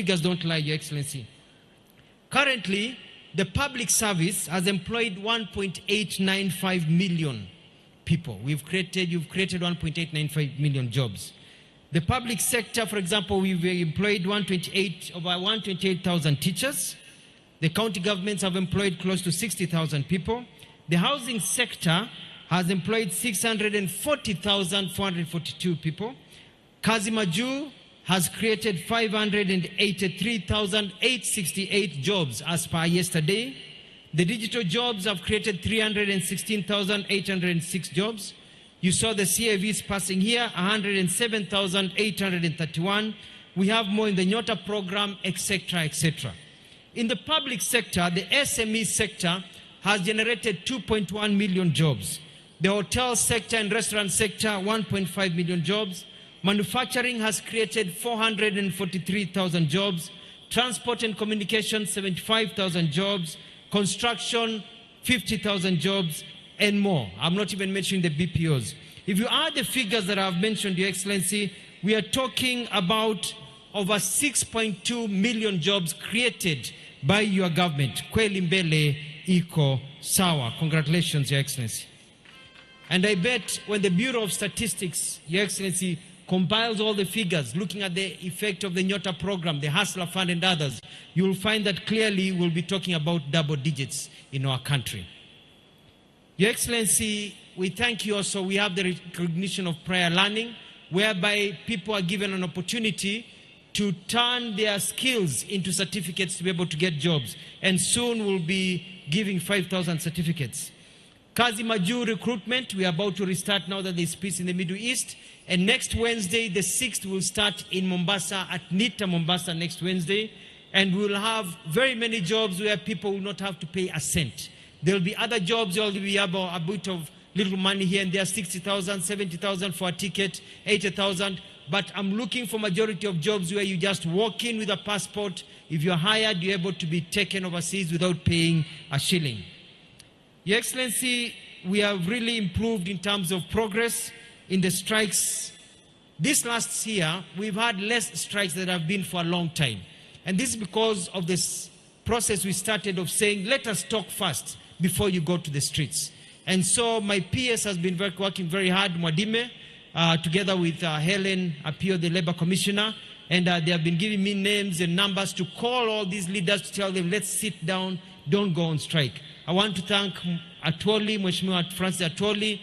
figures don't lie, Your Excellency. Currently, the public service has employed 1.895 million people. You've created 1.895 million jobs. The public sector, for example, we've employed over 128,000 teachers. The county governments have employed close to 60,000 people. The housing sector has employed 640,442 people. Kazi Maju has created 583,868 jobs as per yesterday. The digital jobs have created 316,806 jobs. You saw the CAVs passing here, 107,831. We have more in the Nyota program, etc., etc. In the public sector, the SME sector has generated 2.1 million jobs. The hotel sector and restaurant sector, 1.5 million jobs. Manufacturing has created 443,000 jobs. Transport and communication, 75,000 jobs. Construction, 50,000 jobs, and more. I'm not even mentioning the BPOs. If you add the figures that I've mentioned, Your Excellency, we are talking about over 6.2 million jobs created by your government. Kweli mbele iko sawa. Congratulations, Your Excellency. And I bet when the Bureau of Statistics, Your Excellency, compiles all the figures, looking at the effect of the Nyota program, the Hustler Fund and others, you will find that clearly we'll be talking about double digits in our country. Your Excellency, we thank you also. We have the recognition of prior learning, whereby people are given an opportunity to turn their skills into certificates to be able to get jobs. And soon we'll be giving 5,000 certificates. Kazi Maju recruitment, we are about to restart now that there's peace in the Middle East. And next Wednesday, the 6th, will start in Mombasa, at NITA Mombasa next Wednesday. And we'll have very many jobs where people will not have to pay a cent. There'll be other jobs, there'll be about a bit of little money here and there, 60,000, 70,000 for a ticket, 80,000. But I'm looking for majority of jobs where you just walk in with a passport. If you're hired, you're able to be taken overseas without paying a shilling. Your Excellency, we have really improved in terms of progress in the strikes. This last year, we've had less strikes than have been for a long time. And this is because of this process we started of saying, let us talk first before you go to the streets. And so my PS has been working very hard, Mwadime, together with Helen Apio, the Labor Commissioner, and they have been giving me names and numbers to call all these leaders to tell them, let's sit down, don't go on strike. I want to thank Atwoli, Mheshimiwa Francis Atwoli.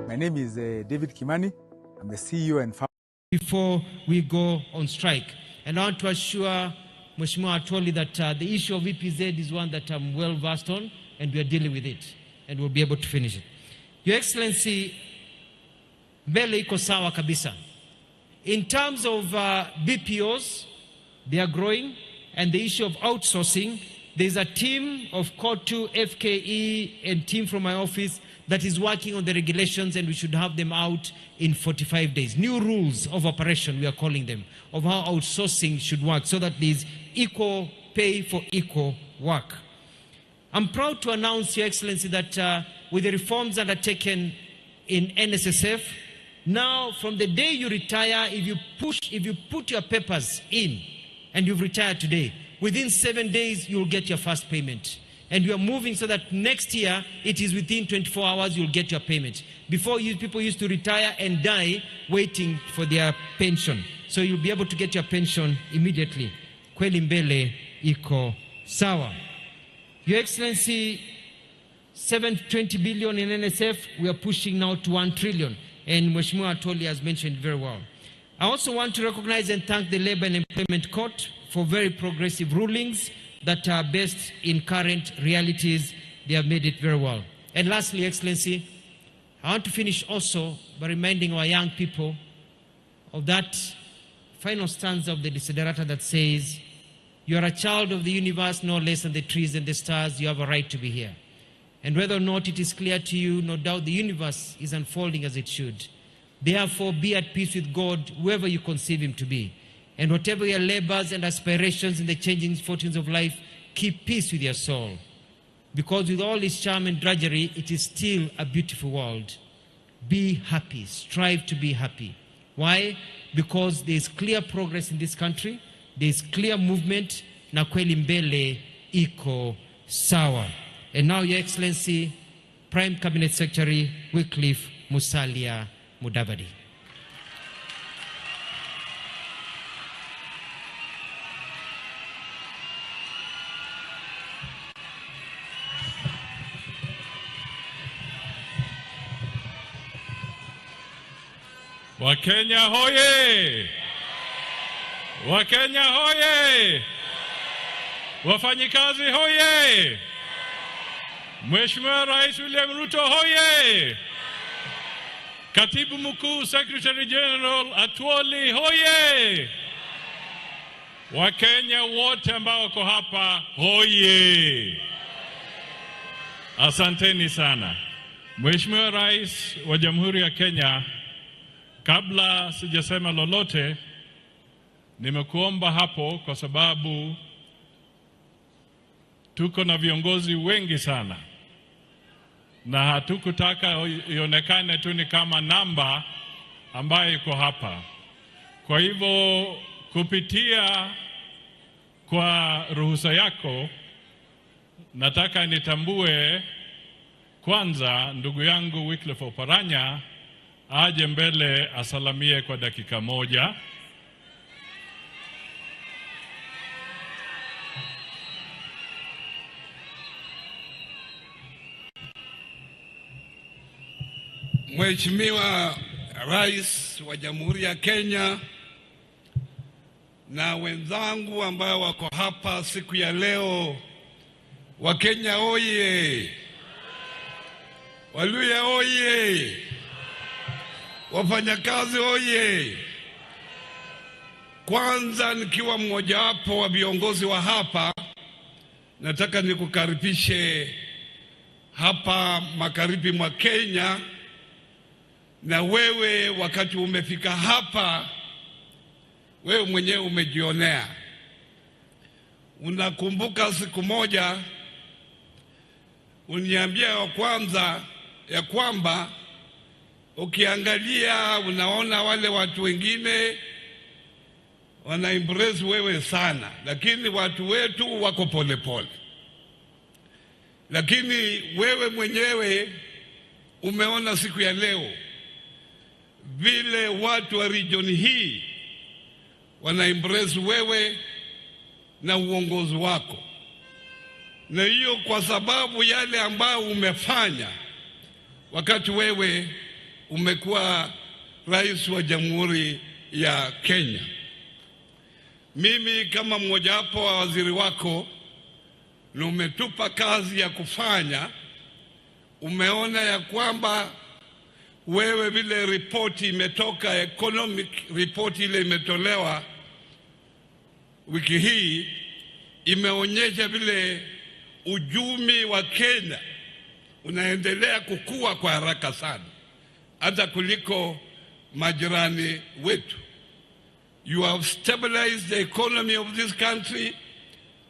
My name is David Kimani. I'm the CEO and founder. Before we go on strike. And I want to assure Mheshimiwa Atwoli that the issue of EPZ is one that I'm well versed on, and we are dealing with it, and we'll be able to finish it. Your Excellency, mbele iko sawa kabisa. In terms of BPOs, they are growing, and the issue of outsourcing, there's a team of COTU, FKE, and team from my office that is working on the regulations, and we should have them out in 45 days. New rules of operation, we are calling them, of how outsourcing should work so that there's equal pay for equal work. I'm proud to announce, Your Excellency, that with the reforms undertaken in NSSF, now from the day you retire, if you put your papers in and you've retired today, within 7 days you'll get your first payment. And we are moving so that next year, it is within 24 hours you'll get your payment. Before, people used to retire and die waiting for their pension. So you'll be able to get your pension immediately. Kweli mbele iko sawa. Your Excellency, 720 billion in NSF, we are pushing now to 1 trillion. And Mheshimiwa Atwoli has mentioned very well. I also want to recognize and thank the Labor and Employment Court for very progressive rulings that are based in current realities. They have made it very well. And lastly, Excellency, I want to finish also by reminding our young people of that final stanza of the Desiderata that says, you are a child of the universe, no less than the trees and the stars. You have a right to be here. And whether or not it is clear to you, no doubt the universe is unfolding as it should. Therefore, be at peace with God, whoever you conceive him to be. And whatever your labors and aspirations in the changing fortunes of life, keep peace with your soul. Because with all its charm and drudgery, it is still a beautiful world. be happy, strive to be happy. Why? Because there is clear progress in this country, there is clear movement, na kweli mbele iko sawa. And now, Your Excellency, Prime Cabinet Secretary Wycliffe Musalia Mudavadi. Wakenya hoye! Wakenya hoye! Wafanyikazi hoye! Mheshimiwa Rais William Ruto hoye! Katibu Mkuu Secretary General Atwoli hoye! Wakenya wote ambao wako hapa hoye! Asanteni sana. Mheshimiwa Rais wa Jamhuri ya Kenya, kabla sijasema lolote, nimekuomba hapo kwa sababu tuko na viongozi wengi sana na hatukutaka ionekane tu ni kama namba ambayo iko hapa. Kwa hivyo kupitia kwa ruhusa yako nataka nitambue kwanza ndugu yangu Wycliffe Oparanya aje mbele asalamie kwa dakika moja. Mheshimiwa Rais wa Jamhuri ya Kenya na wenzangu ambao wako hapa siku ya leo, Wakenya oye! Waluya oye! Wafanyakazi oye! Kwanza nikiwa mmojawapo wa viongozi wa hapa, nataka nikukaribishe hapa magharibi mwa Kenya. Na wewe wakati umefika hapa, wewe mwenyewe umejionea. Unakumbuka siku moja uniambia ya kwamba ukiangalia unaona wale watu wengine wana impress wewe sana, lakini watu wetu wako polepole. Lakini wewe mwenyewe umeona siku ya leo vile watu wa region hii wana impress wewe na uongozi wako. Na hiyo kwa sababu yale ambayo umefanya wakati wewe umekuwa rais wa Jamhuri ya Kenya. Mimi kama mmojawapo wa waziri wako, na umetupa kazi ya kufanya, umeona ya kwamba wewe vile ripoti imetoka, economic report ile imetolewa wiki hii, imeonyesha vile uchumi wa Kenya unaendelea kukua kwa haraka sana, hata kuliko majirani wetu. You have stabilized the economy of this country.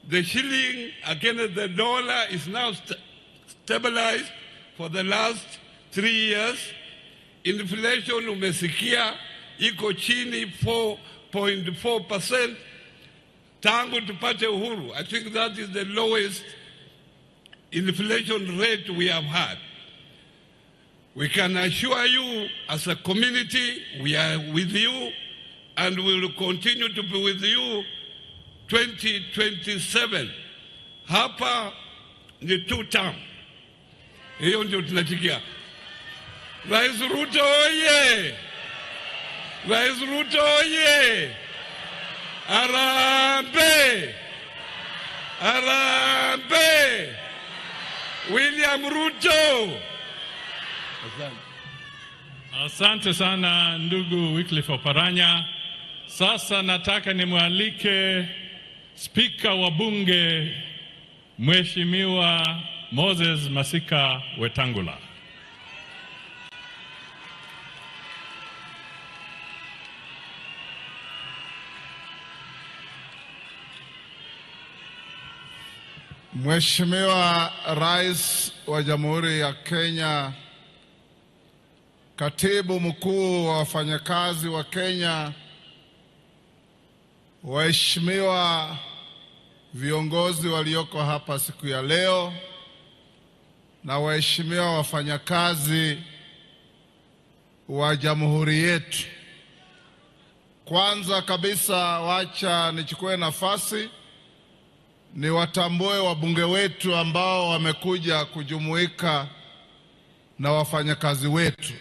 The shilling against the dollar is now stabilized for the last 3 years. Inflation umesikia iko chini 4.4% tangu tupate uhuru. I think that is the lowest inflation rate we have had. We can assure you as a community we are with you and we will continue to be with you 2027. Hapa ni 2 term. Hiyo ndio tunatikia. Rais Ruto oye! Rais Ruto oye! Arambe! Arambe! William Ruto! Asante sana ndugu Wycliffe Oparanya. Sasa nataka nimwalike Spika wa Bunge Mheshimiwa Moses Masika Wetangula. Mheshimiwa Rais wa Jamhuri ya Kenya Katibu mkuu wa wafanyakazi wa Kenya, waheshimiwa viongozi walioko hapa siku ya leo, na waheshimiwa wafanyakazi wa jamhuri yetu. Kwanza kabisa, wacha nichukue nafasi niwatambue wabunge wetu ambao wamekuja kujumuika na wafanyakazi wetu.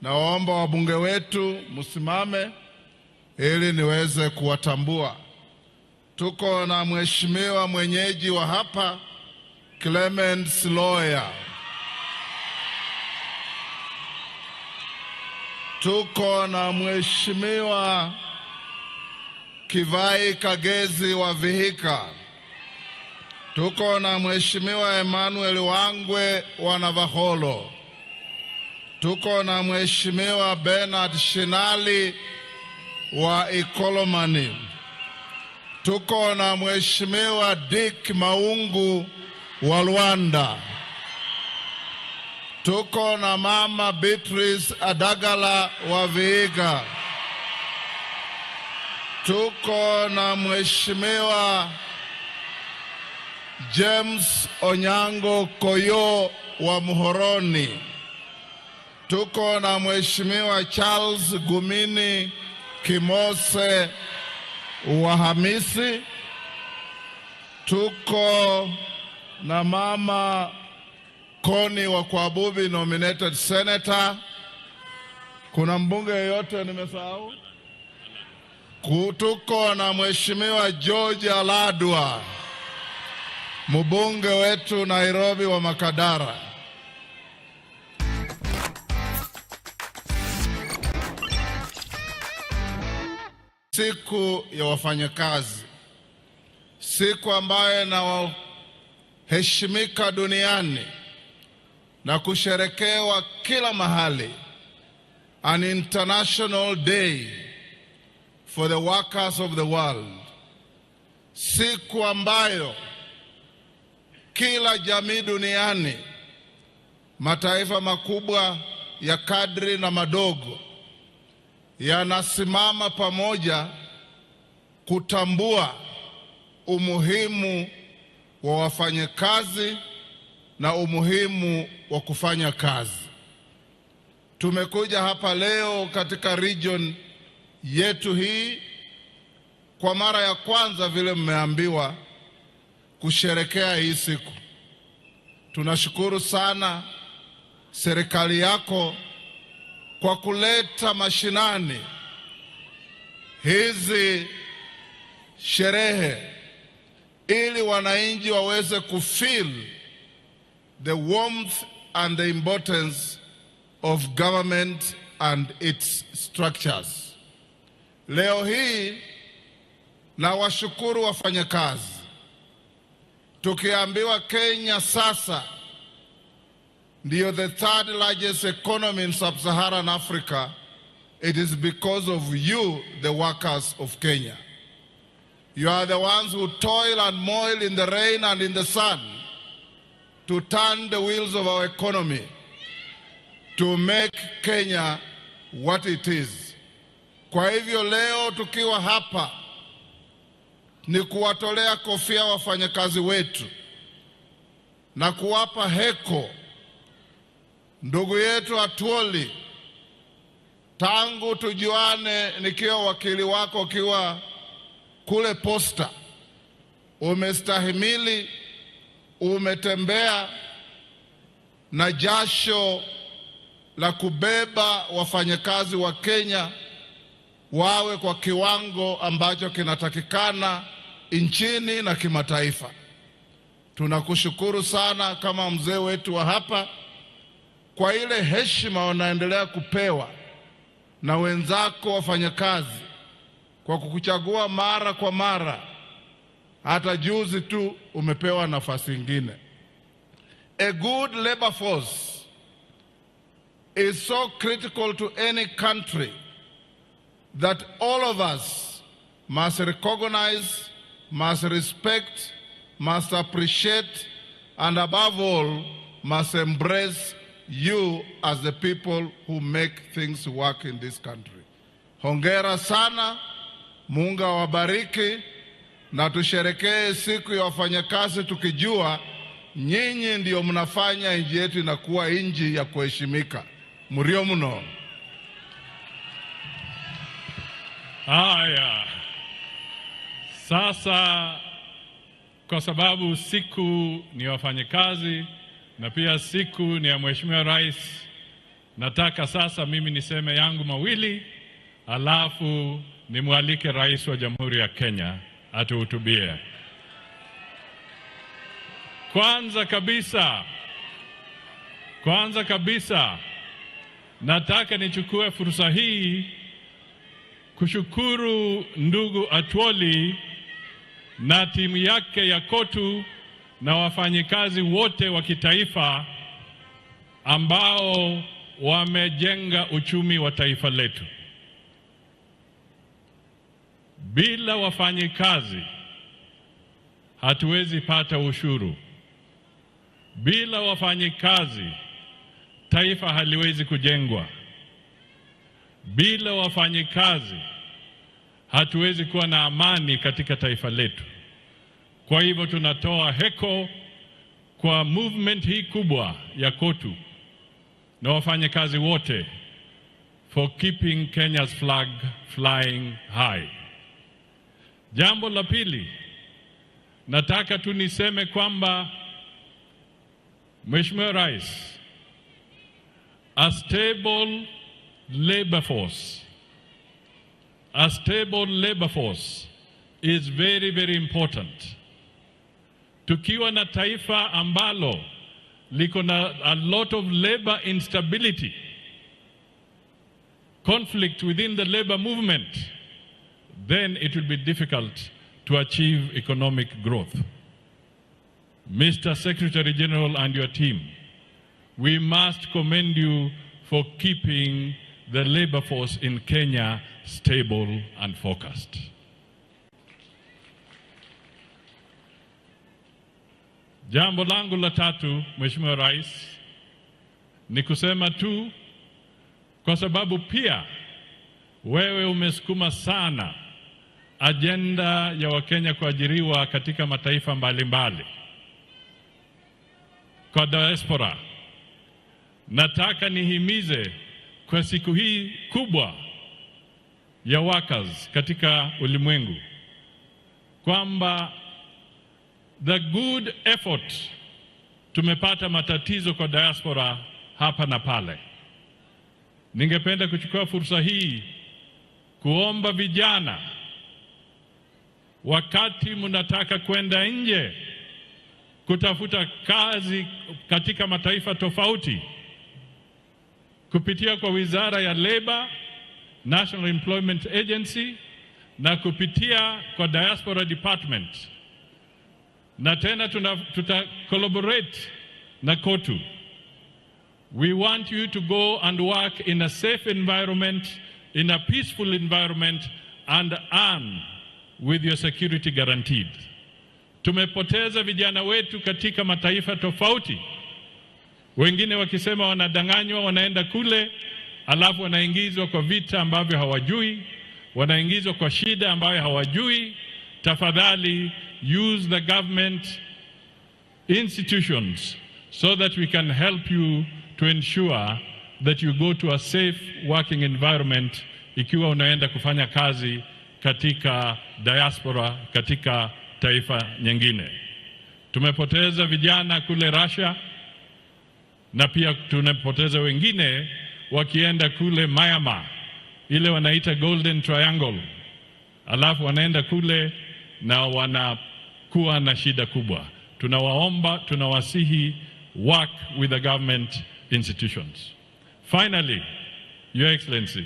Nawaomba wabunge wetu msimame ili niweze kuwatambua. Tuko na mheshimiwa mwenyeji wa hapa Clement Lawyer. Tuko na mheshimiwa Kivai Kagezi wa Vihiga. Tuko na mheshimiwa Emmanuel Wangwe wa Navaholo. Tuko na mheshimiwa Bernard Shinali wa Ikolomani. Tuko na mheshimiwa Dick Maungu wa Luanda. Tuko na mama Beatrice Adagala wa Vihiga. Tuko na mheshimiwa James Onyango Koyo wa Muhoroni. Tuko na mheshimiwa Charles Gumini Kimose wa Hamisi. Tuko na mama Koni wa Kwabubi, nominated senator. Kuna mbunge yeyote nimesahau? Tuko na mheshimiwa George Aladwa, mbunge wetu Nairobi wa Makadara. Siku ya wafanyakazi, siku ambayo inaheshimika duniani na kusherekewa kila mahali, an international day for the workers of the world. Siku ambayo kila jamii duniani, mataifa makubwa ya kadri na madogo, yanasimama pamoja kutambua umuhimu wa wafanyakazi na umuhimu wa kufanya kazi. Tumekuja hapa leo katika region yetu hii kwa mara ya kwanza, vile mmeambiwa, kusherekea hii siku. Tunashukuru sana serikali yako kwa kuleta mashinani hizi sherehe ili wananchi waweze kufeel the warmth and the importance of government and its structures. Leo hii na washukuru wafanyakazi. Tukiambiwa Kenya sasa ndio the third largest economy in sub-Saharan Africa, it is because of you, the workers of Kenya. You are the ones who toil and moil in the rain and in the sun to turn the wheels of our economy, to make Kenya what it is. Kwa hivyo leo tukiwa hapa ni kuwatolea kofia wafanyakazi wetu na kuwapa heko. Ndugu yetu Atuoli, tangu tujuane nikiwa wakili wako ukiwa kule Posta, umestahimili, umetembea na jasho la kubeba wafanyakazi wa Kenya wawe kwa kiwango ambacho kinatakikana nchini na kimataifa. Tunakushukuru sana kama mzee wetu wa hapa kwa ile heshima unaendelea kupewa na wenzako wafanyakazi kwa kukuchagua mara kwa mara. Hata juzi tu umepewa nafasi nyingine. A good labor force is so critical to any country that all of us must recognize, must respect, must appreciate, and above all, must embrace you as the people who make things work in this country. Hongera sana, Mungu awabariki, na tusherekee siku ya wafanyakazi tukijua nyinyi ndio mnafanya nchi yetu inakuwa nchi ya kuheshimika. Murio mno. Haya. Sasa kwa sababu siku ni wafanyakazi na pia siku ni ya Mheshimiwa Rais, nataka sasa mimi niseme yangu mawili, alafu nimwalike Rais wa Jamhuri ya Kenya atuhutubie. Kwanza kabisa nataka nichukue fursa hii kushukuru ndugu Atwoli na timu yake ya KOTU na wafanyikazi wote wa kitaifa ambao wamejenga uchumi wa taifa letu. Bila wafanyikazi hatuwezi pata ushuru. Bila wafanyikazi taifa haliwezi kujengwa. Bila wafanyikazi hatuwezi kuwa na amani katika taifa letu. Kwa hivyo tunatoa heko kwa movement hii kubwa ya KOTU na wafanyikazi wote for keeping Kenya's flag flying high. Jambo la pili, nataka tu niseme kwamba Mheshimiwa Rais, a stable labor force is very, very important. Tukiwa na taifa ambalo liko na a lot of labor instability, conflict within the labor movement, then it will be difficult to achieve economic growth. Mr. Secretary General and your team, we must commend you for keeping the labor force in Kenya stable and focused. Jambo langu la tatu, Mheshimiwa Rais, ni kusema tu kwa sababu pia wewe umesukuma sana agenda ya Wakenya kuajiriwa katika mataifa mbalimbali. Kwa diaspora, nataka nihimize kwa siku hii kubwa ya workers katika ulimwengu kwamba the good effort, tumepata matatizo kwa diaspora hapa na pale. Ningependa kuchukua fursa hii kuomba vijana, wakati mnataka kwenda nje kutafuta kazi katika mataifa tofauti, kupitia kwa Wizara ya Labor, National Employment Agency, na kupitia kwa Diaspora Department, na tena tuta collaborate na KOTU. We want you to go and work in a safe environment, in a peaceful environment, and earn with your security guaranteed. Tumepoteza vijana wetu katika mataifa tofauti, wengine wakisema wanadanganywa, wanaenda kule, alafu wanaingizwa kwa vita ambavyo hawajui, wanaingizwa kwa shida ambayo hawajui. Tafadhali use the government institutions so that we can help you to ensure that you go to a safe working environment ikiwa unaenda kufanya kazi katika diaspora, katika taifa nyingine. Tumepoteza vijana kule Russia, na pia tunapoteza wengine wakienda kule Myanmar, ile wanaita Golden Triangle, alafu wanaenda kule na wanakuwa na shida kubwa. Tunawaomba, tunawasihi, work with the government institutions. Finally, Your Excellency,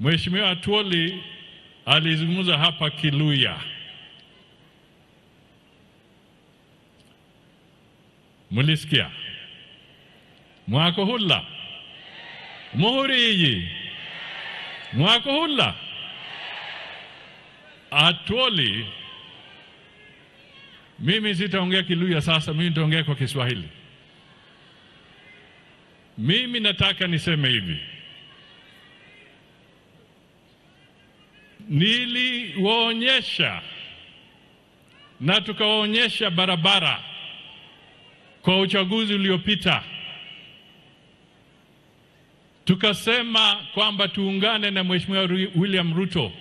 Mheshimiwa Atwoli alizungumza hapa Kiluya. Mulisikia? Mwako hula? Muhuri mwako hula? Atwoli, mimi sitaongea Kiluya sasa, mimi nitaongea kwa Kiswahili. Mimi nataka niseme hivi. Niliwaonyesha na tukawaonyesha barabara kwa uchaguzi uliopita. Tukasema kwamba tuungane na Mheshimiwa William Ruto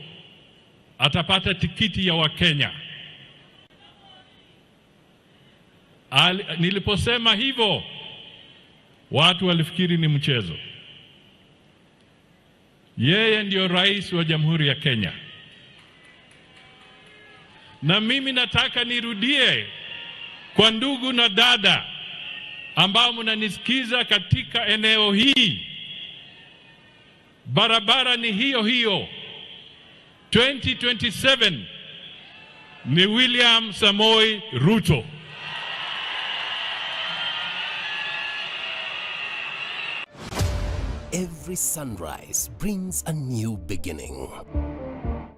atapata tikiti ya Wakenya. Niliposema hivyo, watu walifikiri ni mchezo. Yeye ndio rais wa Jamhuri ya Kenya. Na mimi nataka nirudie kwa ndugu na dada ambao mnanisikiza katika eneo hii. Barabara ni hiyo hiyo. 2027 ni William Samoei Ruto. Every sunrise brings a new beginning.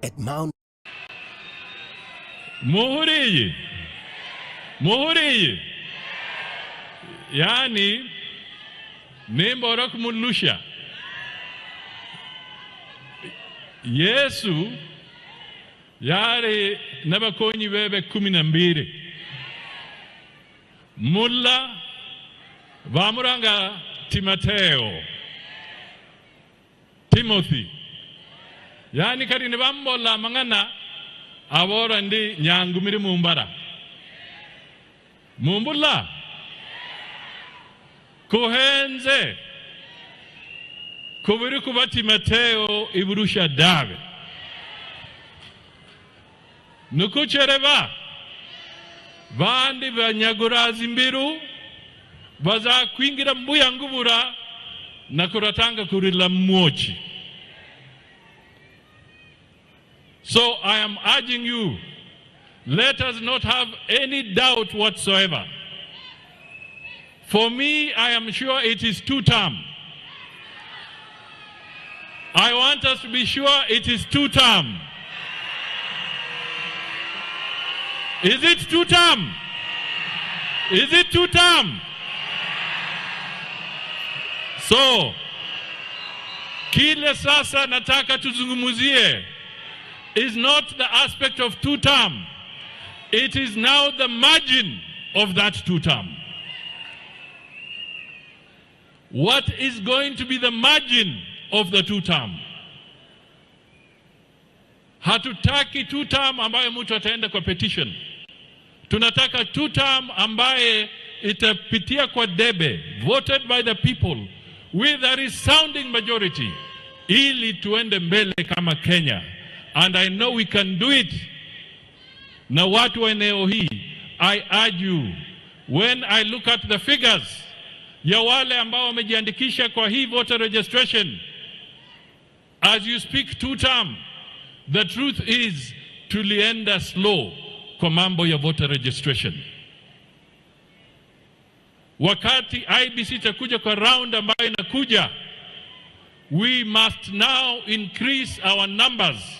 At Mount Muhuri. Yani nemborok mulusha. Yesu yare nabakonyi bebe 12. Mulla Vamuranga Timothy. Yani karine bambola mangana abora ndi nyangumiri mumbara. Mumbula. Kohenze. Kubiri kuba Timoteo iburusha dawe. Nukuchereba. Bandi banyagurazi mbiru. Baza kuingira mbuya ngubura. Na kuratanga kurila mmochi. So I am urging you, let us not have any doubt whatsoever. For me, I am sure it is 2-term. I want us to be sure it is 2-term. Is it 2-term? Is it 2-term? So, kile sasa nataka tuzungumuzie is not the aspect of 2-term. It is now the margin of that 2-term. What is going to be the margin of the 2-term? Hatutaki 2-term ambaye mtu ataenda kwa petition. Tunataka 2-term ambaye itapitia kwa debe, voted by the people with a resounding majority, ili tuende mbele kama Kenya. And I know we can do it. Na watu wa eneo hii, I urge you, when I look at the figures ya wale ambao wamejiandikisha kwa hii voter registration, as you speak 2-term, the truth is tulienda slow kwa mambo ya voter registration. Wakati IBC takuja kwa round ambayo inakuja, we must now increase our numbers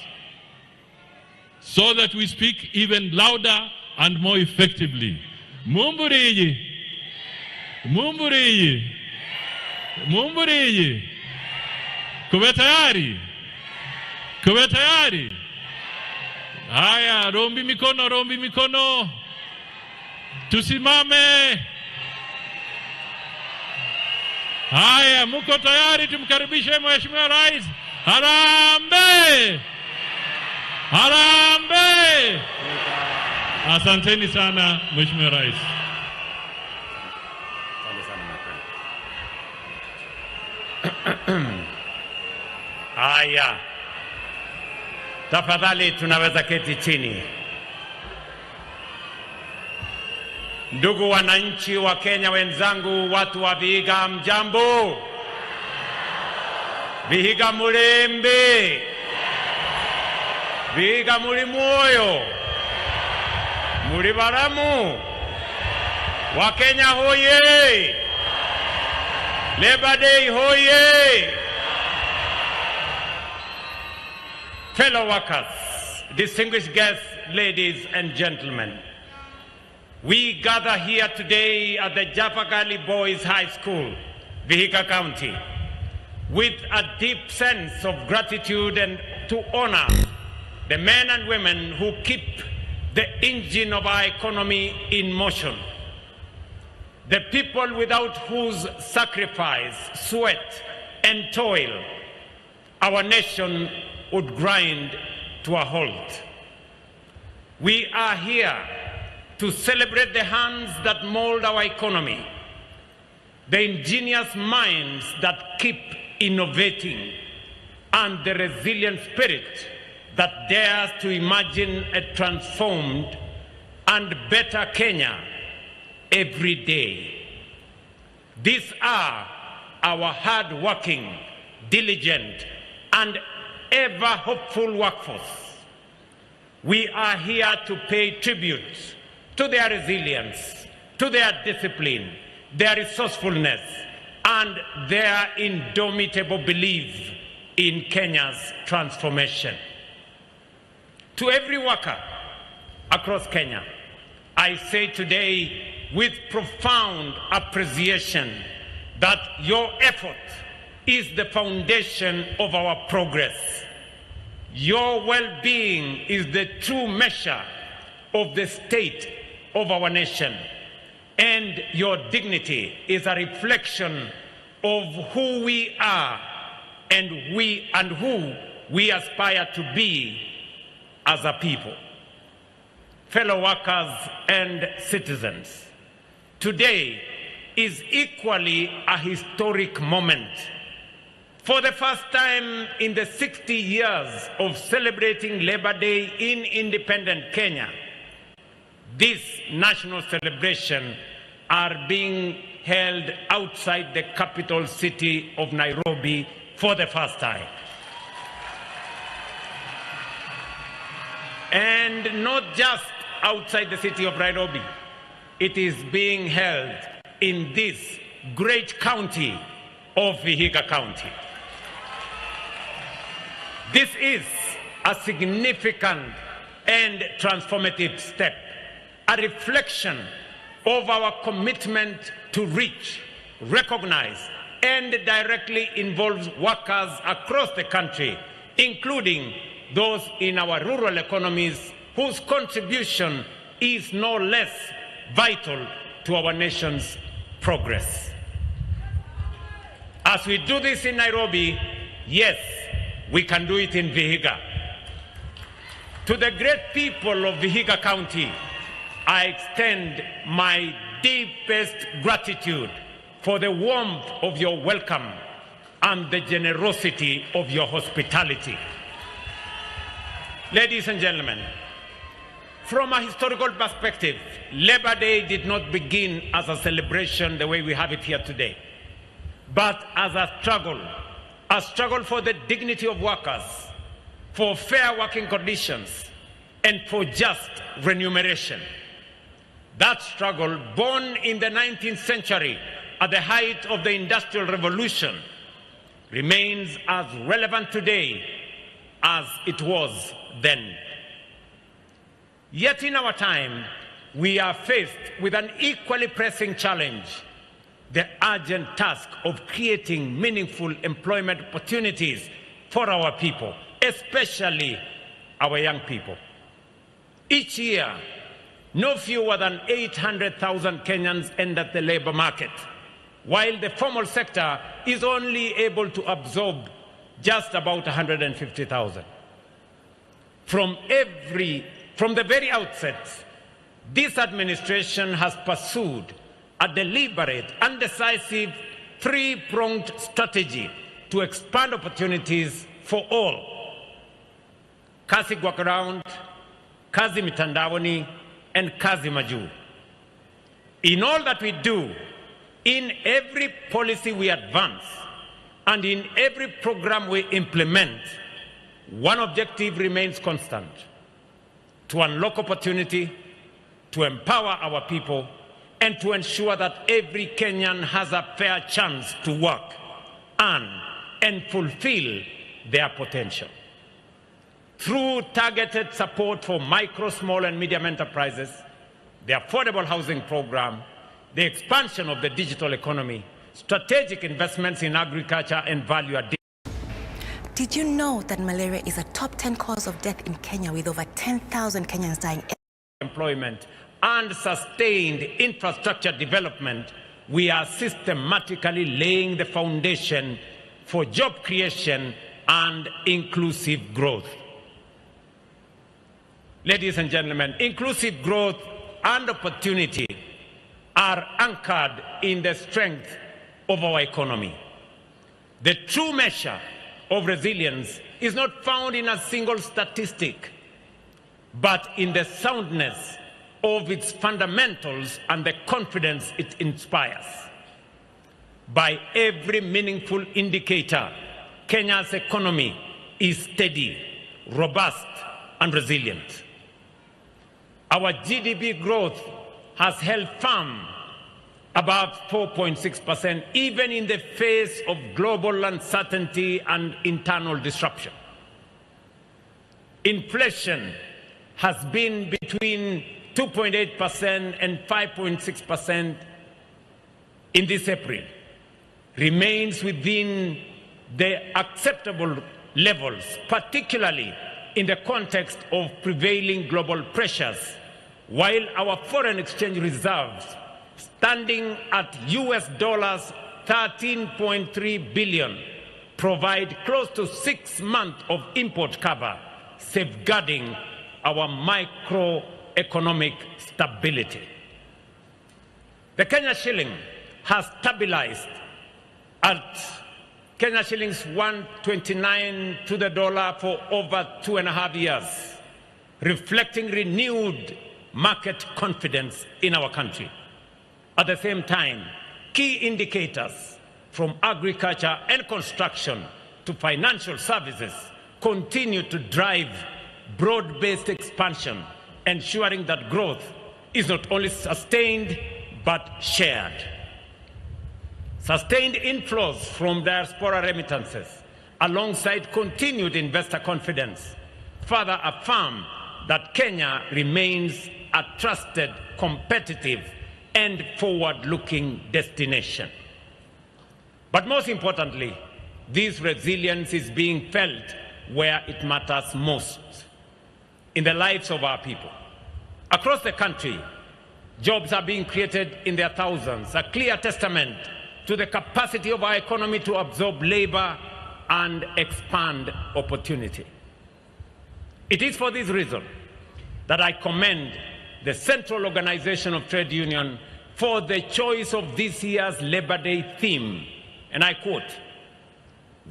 so that we speak even louder and more effectively. Mumburiyi. Kuwe tayari. Haya, rombi mikono. Tusimame. Haya, muko tayari tumkaribishe Mheshimiwa Rais. Harambee! Asanteni sana Mheshimiwa Rais. Haya. Tafadhali tunaweza keti chini. Ndugu wananchi wa Kenya wenzangu, watu wa Vihiga, mjambo. Vihiga mulembe. Vihiga muli moyo. Muli baramu. Wa Kenya hoye. Labor Day hoye. Fellow workers, distinguished guests, ladies and gentlemen, we gather here today at the Jaffa Galley Boys High School Vihiga County, with a deep sense of gratitude and to honor the men and women who keep the engine of our economy in motion, the people without whose sacrifice, sweat, and toil our nation would grind to a halt. We are here to celebrate the hands that mold our economy, the ingenious minds that keep innovating, and the resilient spirit that dares to imagine a transformed and better Kenya every day. These are our hard-working, diligent, and ever-hopeful workforce. We are here to pay tribute to their resilience, to their discipline, their resourcefulness, and their indomitable belief in Kenya's transformation. To every worker across Kenya, I say today with profound appreciation that your effort is the foundation of our progress. Your well-being is the true measure of the state of our nation, and your dignity is a reflection of who we are and who we aspire to be as a people. Fellow workers and citizens, today is equally a historic moment. For the first time in the 60 years of celebrating Labor Day in independent Kenya, this national celebration are being held outside the capital city of Nairobi for the first time. And not just outside the city of Nairobi, it is being held in this great county of Vihiga County. This is a significant and transformative step, a reflection of our commitment to reach, recognize, and directly involve workers across the country, including those in our rural economies whose contribution is no less vital to our nation's progress. As we do this in Nairobi, yes, we can do it in Vihiga. To the great people of Vihiga County, I extend my deepest gratitude for the warmth of your welcome and the generosity of your hospitality. Ladies and gentlemen, from a historical perspective, Labor Day did not begin as a celebration the way we have it here today, but as a struggle for the dignity of workers, for fair working conditions, and for just remuneration. That struggle, born in the 19th century at the height of the Industrial Revolution, remains as relevant today as it was then. Yet in our time, we are faced with an equally pressing challenge: the urgent task of creating meaningful employment opportunities for our people, especially our young people. Each year, no fewer than 800,000 Kenyans enter the labor market, while the formal sector is only able to absorb just about 150,000. From the very outset, this administration has pursued a deliberate and decisive three-pronged strategy to expand opportunities for all: kazi kwa ground, kazi mitandaoni, and kazi majuu. In all that we do, in every policy we advance, and in every program we implement, one objective remains constant: to unlock opportunity, to empower our people, and to ensure that every Kenyan has a fair chance to work, earn, and fulfill their potential. Through targeted support for micro, small, and medium enterprises, the affordable housing program, the expansion of the digital economy, strategic investments in agriculture and value addition. Did you know that malaria is a top 10 cause of death in Kenya, with over 10,000 Kenyans dying? Employment and sustained infrastructure development, we are systematically laying the foundation for job creation and inclusive growth. Ladies and gentlemen, inclusive growth and opportunity are anchored in the strength of our economy. The true measure of resilience is not found in a single statistic, but in the soundness of its fundamentals and the confidence it inspires. By every meaningful indicator, Kenya's economy is steady, robust, and resilient. Our GDP growth has held firm above 4.6%, even in the face of global uncertainty and internal disruption. Inflation has been between 2.8% and 5.6% in this April, remains within the acceptable levels, particularly in the context of prevailing global pressures, while our foreign exchange reserves, standing at US dollars 13.3 billion, provide close to 6 months of import cover, safeguarding our macroeconomic stability. The Kenya shilling has stabilized at Kenya shillings 129 to the dollar for over 2.5 years, reflecting renewed market confidence in our country. At the same time, key indicators from agriculture and construction to financial services continue to drive broad-based expansion, ensuring that growth is not only sustained but shared. Sustained inflows from diaspora remittances, alongside continued investor confidence, further affirm that Kenya remains a trusted, competitive, and forward-looking destination. But most importantly, this resilience is being felt where it matters most, in the lives of our people. Across the country, jobs are being created in their thousands, a clear testament to the capacity of our economy to absorb labor and expand opportunity. It is for this reason that I commend the Central Organization of Trade Union for the choice of this year's Labor Day theme, and I quote,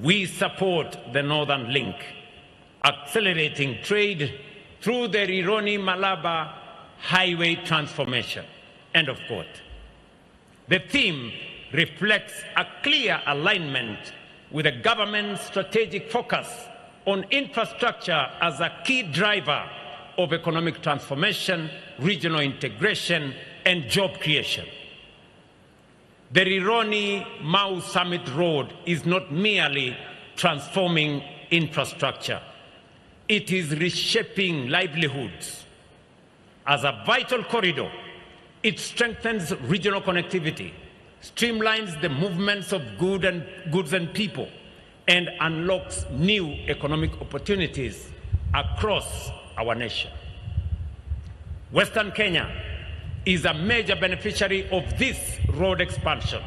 "We support the Northern Link, accelerating trade through the Rironi-Malaba highway transformation," end of quote. The theme reflects a clear alignment with the government's strategic focus on infrastructure as a key driver of economic transformation, regional integration, and job creation. The Rironi-Mau Summit Road is not merely transforming infrastructure. It is reshaping livelihoods. As a vital corridor, it strengthens regional connectivity, streamlines the movements of goods and people, and unlocks new economic opportunities across our nation. Western Kenya is a major beneficiary of this road expansion.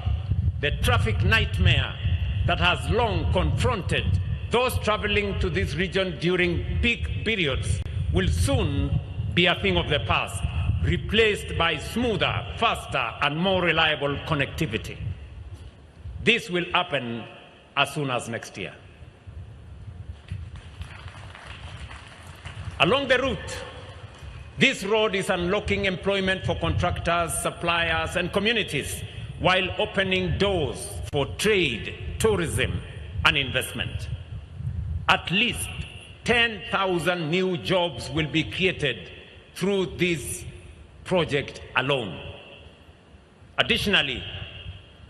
The traffic nightmare that has long confronted those traveling to this region during peak periods will soon be a thing of the past, replaced by smoother, faster, and more reliable connectivity. This will happen as soon as next year. Along the route, this road is unlocking employment for contractors, suppliers, and communities, while opening doors for trade, tourism, and investment. At least 10,000 new jobs will be created through this project alone. Additionally,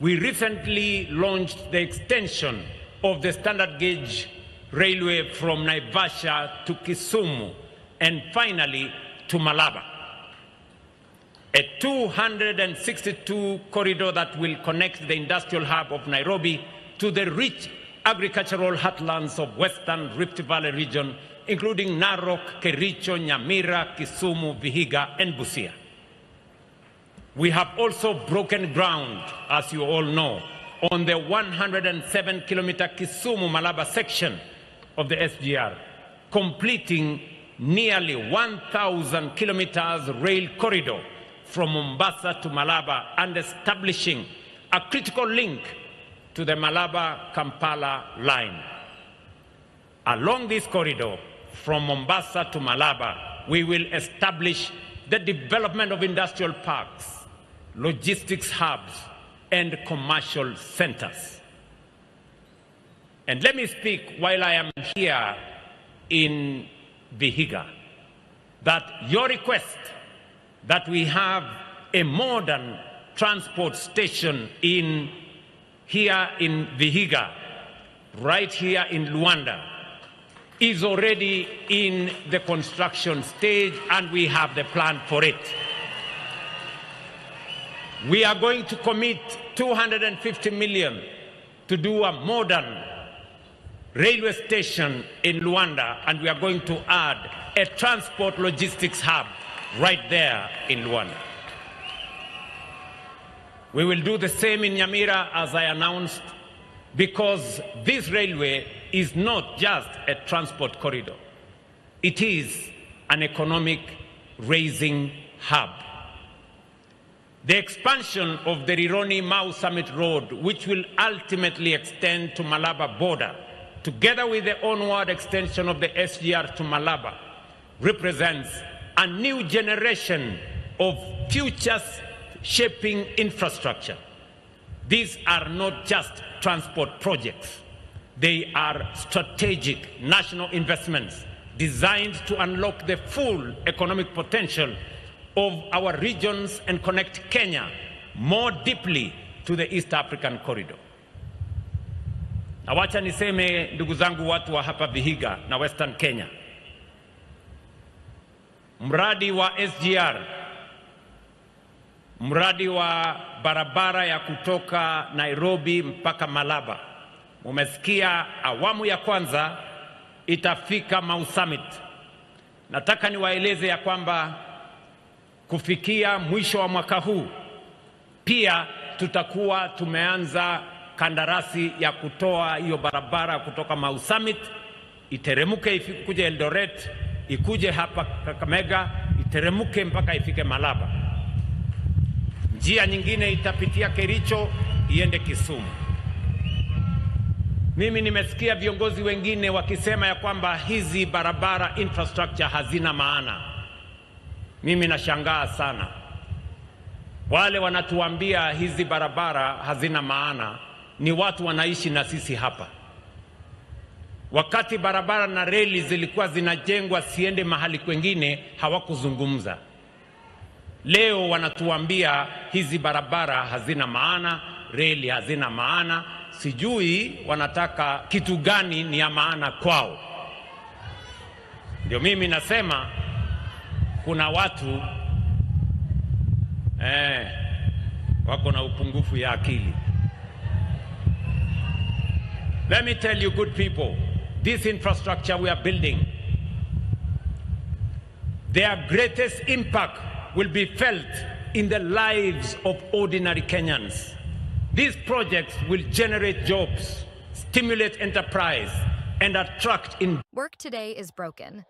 we recently launched the extension of the standard gauge railway from Naivasha to Kisumu and finally to Malaba. a 262 corridor that will connect the industrial hub of Nairobi to the rich agricultural heartlands of Western Rift Valley region, including Narok, Kericho, Nyamira, Kisumu, Vihiga, and Busia. We have also broken ground, as you all know, on the 107-kilometer Kisumu-Malaba section of the SGR, completing nearly 1,000 kilometers rail corridor from Mombasa to Malaba and establishing a critical link to the Malaba-Kampala line. Along this corridor, from Mombasa to Malaba, we will establish the development of industrial parks, logistics hubs, and commercial centers. And let me speak while I am here in Vihiga, that your request that we have a modern transport station here in Vihiga, right here in Luanda, is already in the construction stage, and we have the plan for it. We are going to commit 250 million to do a modern railway station in Luanda, and we are going to add a transport logistics hub right there in Luanda. We will do the same in Nyamira, as I announced, because this railway is not just a transport corridor. It is an economic raising hub. The expansion of the Rironi-Mau Summit Road, which will ultimately extend to Malaba border, together with the onward extension of the SGR to Malaba, represents a new generation of future-shaping infrastructure. These are not just transport projects. They are strategic national investments designed to unlock the full economic potential of our regions and connect Kenya more deeply to the East African corridor. Na wacha niseme, ndugu zangu, watu wa hapa Vihiga na Western Kenya, mradi wa SGR, mradi wa barabara ya kutoka Nairobi mpaka Malaba, mumesikia awamu ya kwanza itafika Mau Summit. Nataka niwaeleze ya kwamba kufikia mwisho wa mwaka huu pia tutakuwa tumeanza kandarasi ya kutoa hiyo barabara kutoka Mau Summit, iteremuke ikuje Eldoret, ikuje hapa Kakamega, iteremuke mpaka ifike Malaba. Njia nyingine itapitia Kericho iende Kisumu. Mimi nimesikia viongozi wengine wakisema ya kwamba hizi barabara infrastructure hazina maana. Mimi nashangaa sana. Wale wanatuambia hizi barabara hazina maana ni watu wanaishi na sisi hapa. Wakati barabara na reli zilikuwa zinajengwa siende mahali kwengine, hawakuzungumza. Leo wanatuambia hizi barabara hazina maana, reli hazina maana. Sijui wanataka kitu gani ni ya maana kwao. Ndio mimi nasema kuna watu wako na upungufu ya akili. Let me tell you, good people, this infrastructure we are building, their greatest impact will be felt in the lives of ordinary Kenyans. These projects will generate jobs, stimulate enterprise, and attract in. Work today is broken.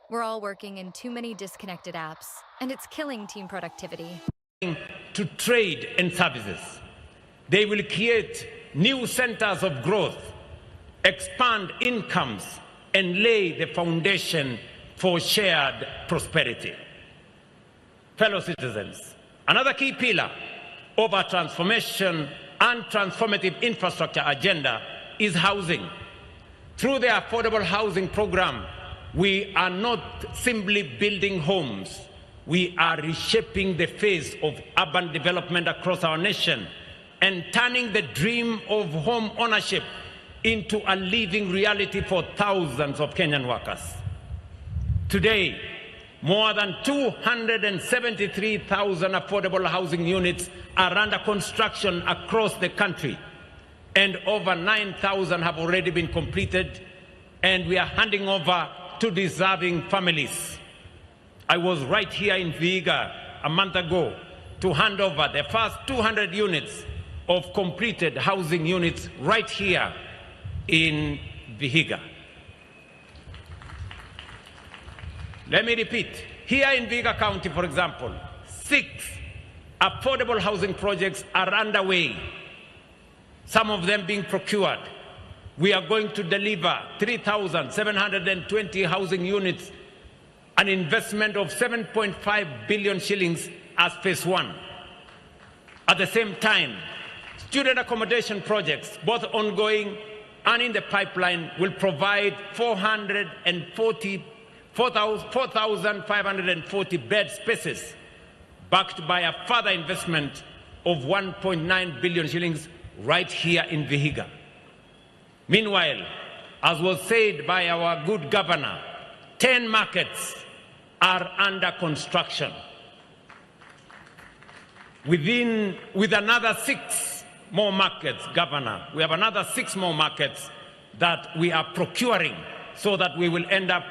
We're all working in too many disconnected apps, and it's killing team productivity. To trade and services. They will create new centers of growth, expand incomes, and lay the foundation for shared prosperity. Fellow citizens, another key pillar of our transformation and transformative infrastructure agenda is housing. Through the affordable housing program, we are not simply building homes. We are reshaping the face of urban development across our nation and turning the dream of home ownership into a living reality for thousands of Kenyan workers. Today, more than 273,000 affordable housing units are under construction across the country, and over 9,000 have already been completed, and we are handing over to deserving families. I was right here in Vihiga a month ago to hand over the first 200 units of completed housing units right here in Vihiga. Let me repeat, here in Vihiga County, for example, 6 affordable housing projects are underway, some of them being procured. We are going to deliver 3,720 housing units, an investment of 7.5 billion shillings as phase 1. At the same time, student accommodation projects, both ongoing and in the pipeline, will provide 4,540 bed spaces, backed by a further investment of 1.9 billion shillings right here in Vihiga. Meanwhile, as was said by our good governor, 10 markets are under construction. With another 6 more markets, Governor, we have another 6 more markets that we are procuring, so that we will end up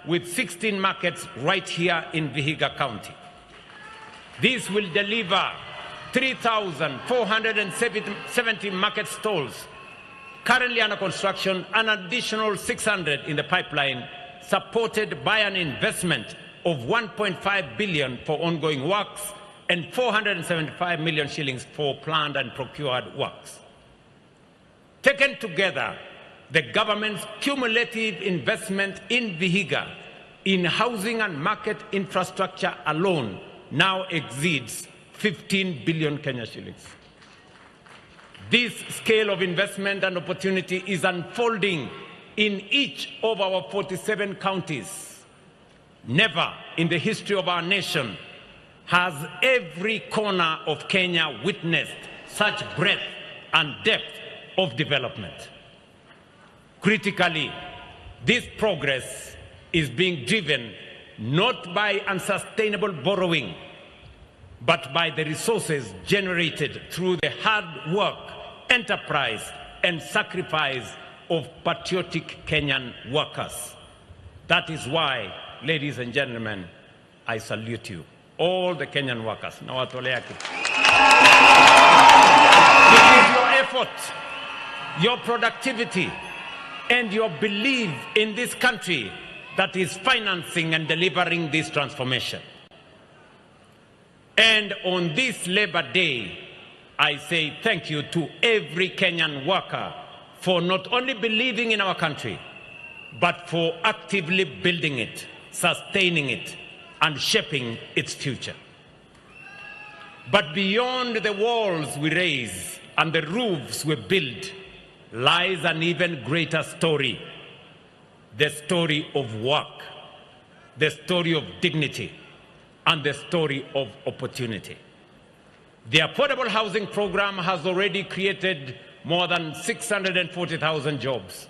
with 16 markets right here in Vihiga County. This will deliver 3,470 market stalls currently under construction, an additional 600 in the pipeline, supported by an investment of 1.5 billion for ongoing works and 475 million shillings for planned and procured works. Taken together, the government's cumulative investment in Vihiga in housing and market infrastructure alone now exceeds 15 billion Kenya shillings. This scale of investment and opportunity is unfolding in each of our 47 counties. Never in the history of our nation has every corner of Kenya witnessed such breadth and depth of development. Critically, this progress is being driven not by unsustainable borrowing, but by the resources generated through the hard work, enterprise, and sacrifice of patriotic Kenyan workers. That is why, ladies and gentlemen, I salute you, all the Kenyan workers. It is your effort, your productivity, and your belief in this country that is financing and delivering this transformation. And on this Labor Day, I say thank you to every Kenyan worker for not only believing in our country, but for actively building it, sustaining it, and shaping its future. But beyond the walls we raise and the roofs we build lies an even greater story, the story of work, the story of dignity, and the story of opportunity. The affordable housing program has already created more than 640,000 jobs,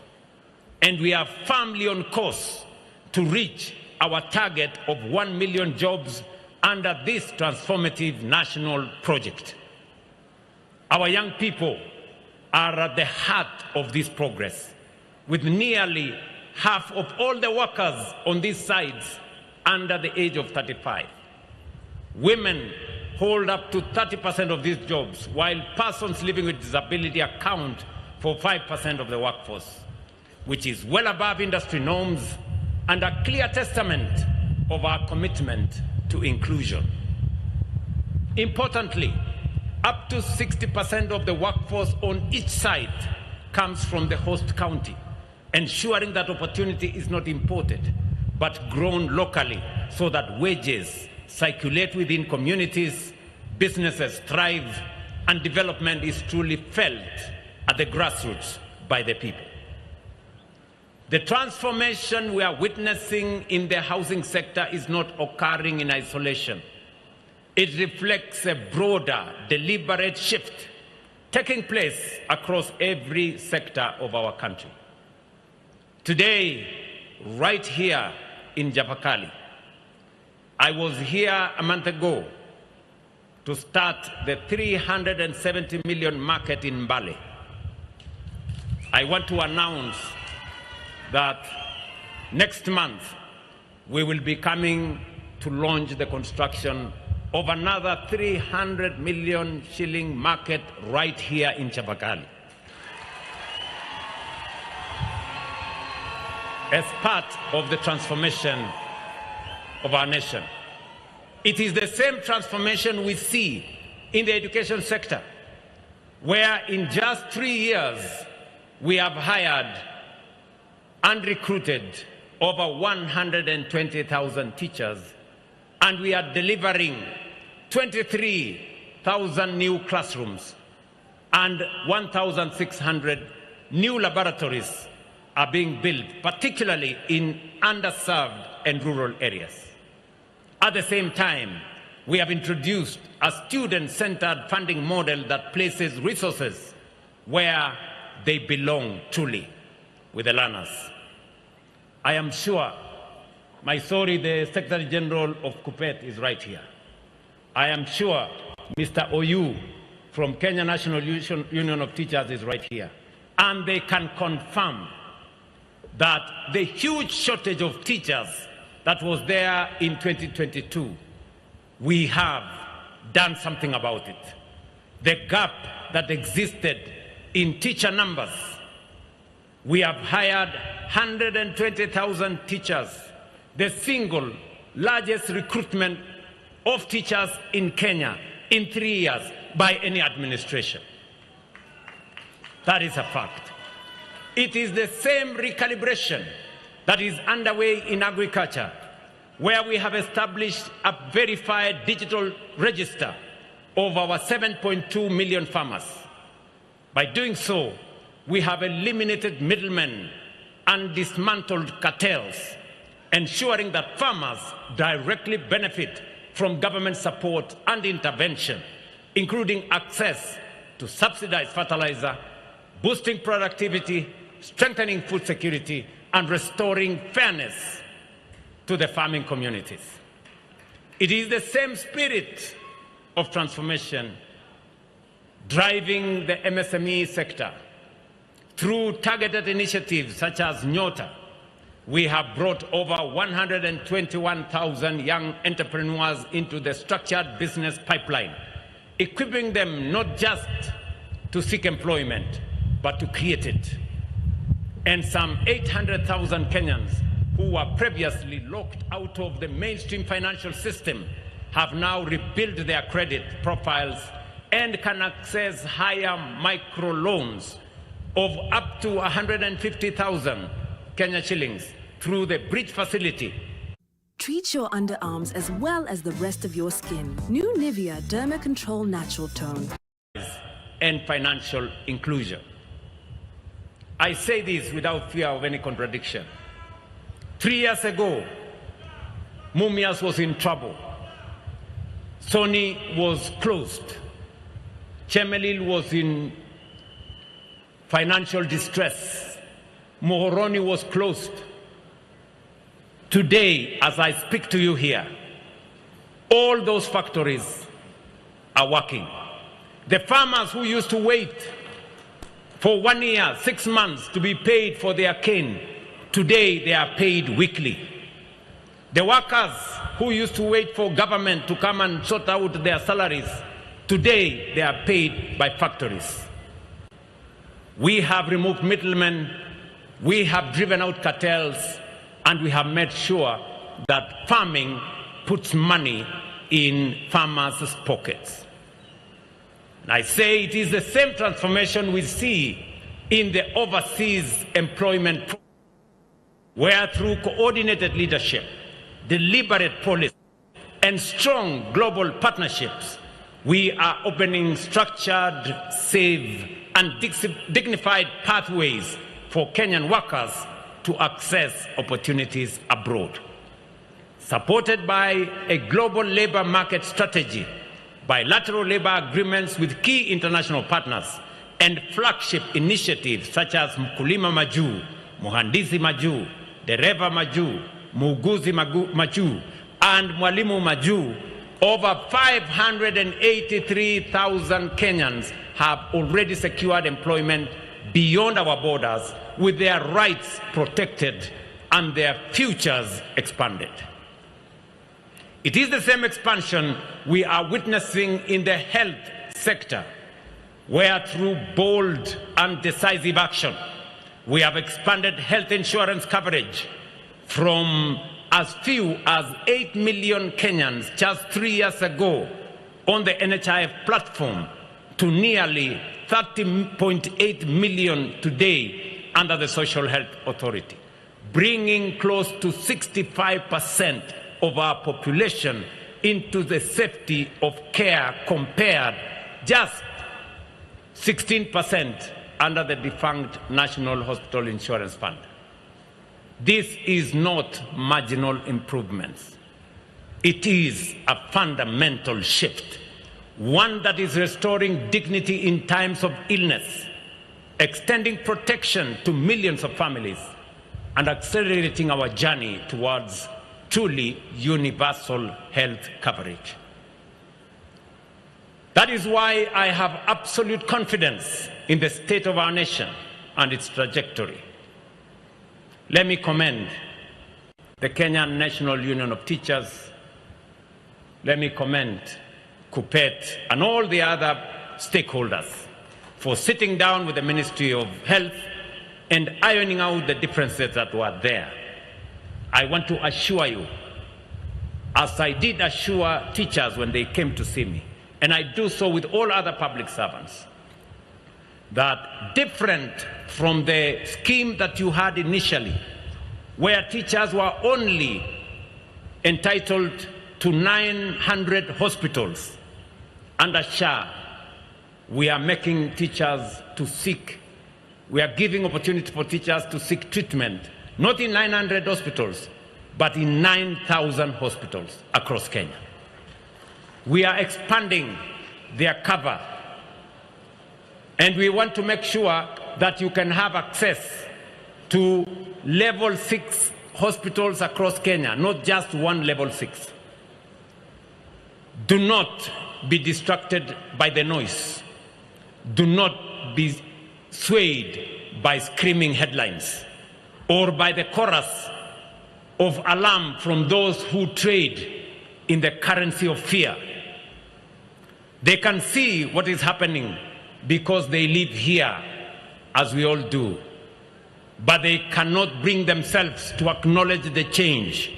and we are firmly on course to reach our target of 1 million jobs under this transformative national project. Our young people are at the heart of this progress, with nearly half of all the workers on these sides under the age of 35. Women hold up to 30% of these jobs, while persons living with disability account for 5% of the workforce, which is well above industry norms and a clear testament of our commitment to inclusion. Importantly, up to 60% of the workforce on each side comes from the host county, ensuring that opportunity is not imported, but grown locally so that wages circulate within communities, businesses thrive, and development is truly felt at the grassroots by the people. The transformation we are witnessing in the housing sector is not occurring in isolation. It reflects a broader, deliberate shift taking place across every sector of our country. Today, right here in Japakali, I was here a month ago to start the 370 million market in Mbale. I want to announce that next month we will be coming to launch the construction of another 300 million shilling market right here in Chavakali, as part of the transformation of our nation. It is the same transformation we see in the education sector, where in just 3 years we have hired and recruited over 120,000 teachers, and we are delivering 23,000 new classrooms and 1,600 new laboratories are being built, particularly in underserved and rural areas. At the same time, we have introduced a student-centered funding model that places resources where they belong truly, with the learners. I am sure, the Secretary General of KUPPET is right here. I am sure Mr. Oyu from Kenya National Union of Teachers is right here. And they can confirm that the huge shortage of teachers that was there in 2022, we have done something about it. The gap that existed in teacher numbers, we have hired 120,000 teachers, the single largest recruitment of teachers in Kenya in 3 years by any administration. That is a fact. It is the same recalibration that is underway in agriculture, where we have established a verified digital register of our 7.2 million farmers. By doing so, we have eliminated middlemen and dismantled cartels, ensuring that farmers directly benefit from government support and intervention, including access to subsidized fertilizer, boosting productivity, strengthening food security, and restoring fairness to the farming communities. It is the same spirit of transformation driving the MSME sector. Through targeted initiatives such as Nyota, we have brought over 121,000 young entrepreneurs into the structured business pipeline, equipping them not just to seek employment, but to create it. And some 800,000 Kenyans who were previously locked out of the mainstream financial system have now rebuilt their credit profiles and can access higher microloans of up to 150,000 Kenya shillings through the bridge facility. Treat your underarms as well as the rest of your skin. New Nivea Derma Control Natural Tone. And financial inclusion. I say this without fear of any contradiction. 3 years ago, Mumias was in trouble. Sony was closed. Chemelil was in financial distress. Mohoroni was closed. Today, as I speak to you here, all those factories are working. The farmers who used to wait for 1 year, 6 months to be paid for their cane, today they are paid weekly. The workers who used to wait for government to come and sort out their salaries, today they are paid by factories. We have removed middlemen, we have driven out cartels, and we have made sure that farming puts money in farmers' pockets. And I say it is the same transformation we see in the overseas employment program, where through coordinated leadership, deliberate policy, and strong global partnerships, we are opening structured, safe, and dignified pathways for Kenyan workers to access opportunities abroad. Supported by a global labor market strategy, bilateral labor agreements with key international partners, and flagship initiatives such as Mkulima Maju, Muhandisi Maju, Dereva Maju, Muuguzi Maju, and Mwalimu Maju, over 583,000 Kenyans have already secured employment beyond our borders, with their rights protected and their futures expanded. It is the same expansion we are witnessing in the health sector, where through bold and decisive action, we have expanded health insurance coverage from as few as 8 million Kenyans just 3 years ago on the NHIF platform to nearly 30.8 million today under the Social Health Authority, bringing close to 65% of our population into the safety of care, compared just 16% under the defunct National Hospital Insurance Fund. This is not marginal improvements. It is a fundamental shift, one that is restoring dignity in times of illness, extending protection to millions of families, and accelerating our journey towards truly universal health coverage. That is why I have absolute confidence in the state of our nation and its trajectory. Let me commend the Kenyan National Union of Teachers. Let me commend KUPPET and all the other stakeholders for sitting down with the Ministry of Health and ironing out the differences that were there. I want to assure you, as I did assure teachers when they came to see me, and I do so with all other public servants, that different from the scheme that you had initially, where teachers were only entitled to 900 hospitals under SHA, we are making teachers to seek, we are giving opportunity for teachers to seek treatment, not in 900 hospitals, but in 9,000 hospitals across Kenya. We are expanding their cover, and we want to make sure that you can have access to level 6 hospitals across Kenya, not just one level 6. Do not be distracted by the noise. Do not be swayed by screaming headlines or by the chorus of alarm from those who trade in the currency of fear. They can see what is happening because they live here, as we all do, but they cannot bring themselves to acknowledge the change,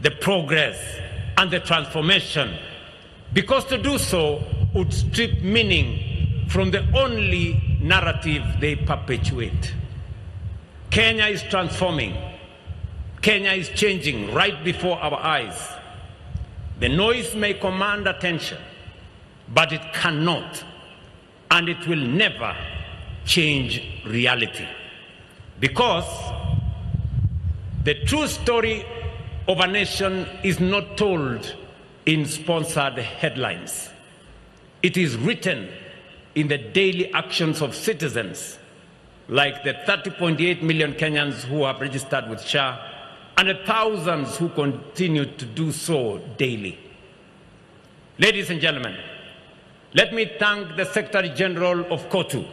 the progress, and the transformation, because to do so would strip meaning from the only narrative they perpetuate. Kenya is transforming. Kenya is changing right before our eyes. The noise may command attention, but it cannot, and it will never change reality. Because the true story of a nation is not told in sponsored headlines. It is written in the daily actions of citizens, like the 30.8 million Kenyans who have registered with SHA, and the thousands who continue to do so daily. Ladies and gentlemen, let me thank the Secretary General of KOTU,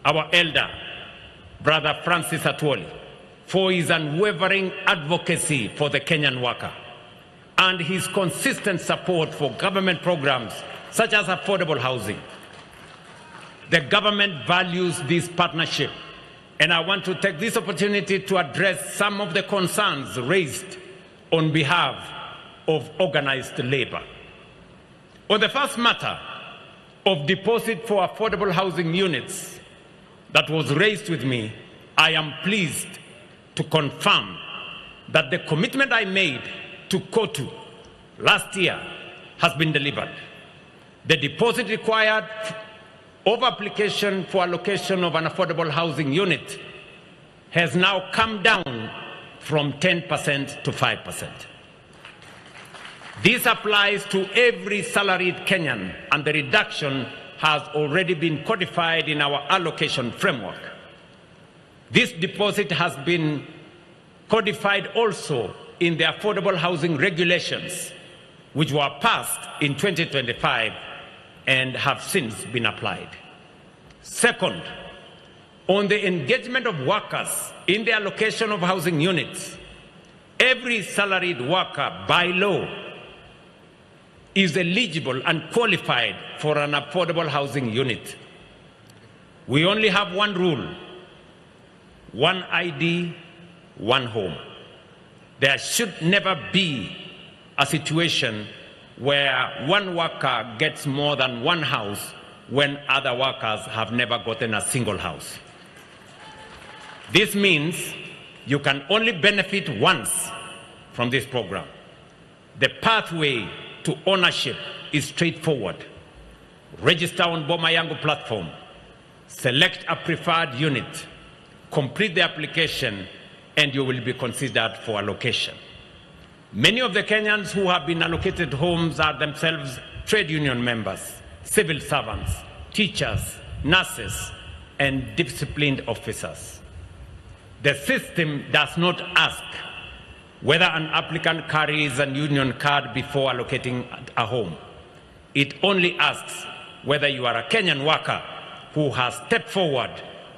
our elder, Brother Francis Atwoli, for his unwavering advocacy for the Kenyan worker and his consistent support for government programs such as affordable housing. The government values this partnership, and I want to take this opportunity to address some of the concerns raised on behalf of organized labor. On the first matter of deposit for affordable housing units that was raised with me, I am pleased to confirm that the commitment I made to KOTU last year has been delivered. The deposit required of application for allocation of an affordable housing unit has now come down from 10% to 5%. This applies to every salaried Kenyan, and the reduction has already been codified in our allocation framework. This deposit has been codified also in the affordable housing regulations, which were passed in 2025 and have since been applied. Second, on the engagement of workers in the allocation of housing units, every salaried worker by law is eligible and qualified for an affordable housing unit. We only have one rule: one ID, one home. There should never be a situation where one worker gets more than one house when other workers have never gotten a single house. This means you can only benefit once from this program. The pathway to ownership is straightforward. Register on Boma Yangu platform, select a preferred unit, complete the application, and you will be considered for allocation. Many of the Kenyans who have been allocated homes are themselves trade union members, civil servants, teachers, nurses, and disciplined officers. The system does not ask whether an applicant carries a union card before allocating a home. It only asks whether you are a Kenyan worker who has stepped forward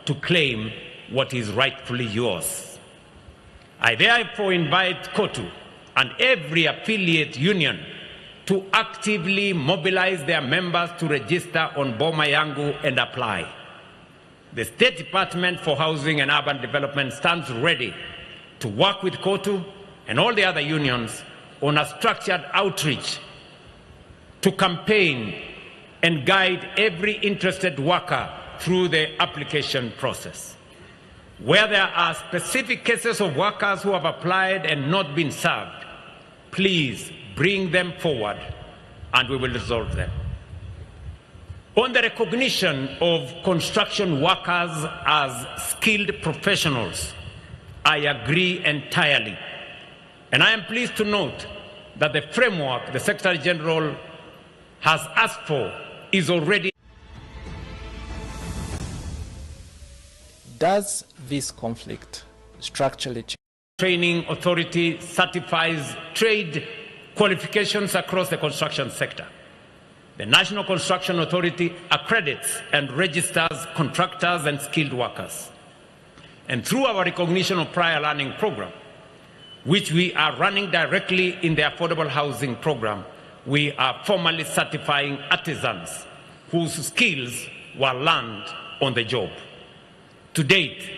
to claim what is rightfully yours. I therefore invite KOTU and every affiliate union to actively mobilize their members to register on Boma Yangu and apply. The State Department for Housing and Urban Development stands ready to work with KOTU and all the other unions on a structured outreach to campaign and guide every interested worker through the application process. Where there are specific cases of workers who have applied and not been served, please bring them forward and we will resolve them. On the recognition of construction workers as skilled professionals, I agree entirely. And I am pleased to note that the framework the Secretary General has asked for is already. Does this conflict structurally change? Training Authority certifies trade qualifications across the construction sector. The National Construction Authority accredits and registers contractors and skilled workers. And through our recognition of prior learning program, which we are running directly in the affordable housing program, we are formally certifying artisans whose skills were learned on the job. To date,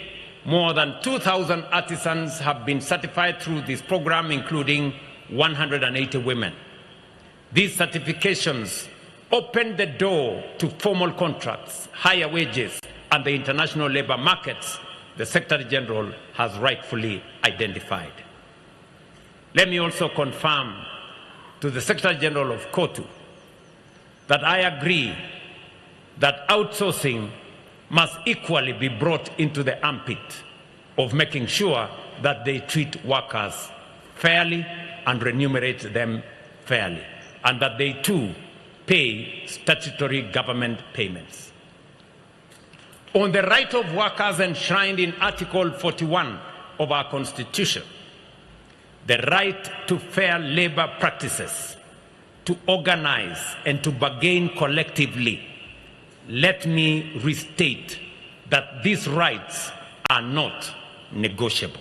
more than 2,000 artisans have been certified through this program, including 180 women. These certifications open the door to formal contracts, higher wages, and the international labor markets the Secretary General has rightfully identified. Let me also confirm to the Secretary General of KOTU that I agree that outsourcing must equally be brought into the ambit of making sure that they treat workers fairly and remunerate them fairly, and that they too pay statutory government payments. On the right of workers enshrined in Article 41 of our Constitution, the right to fair labor practices, to organize and to bargain collectively, let me restate that these rights are not negotiable,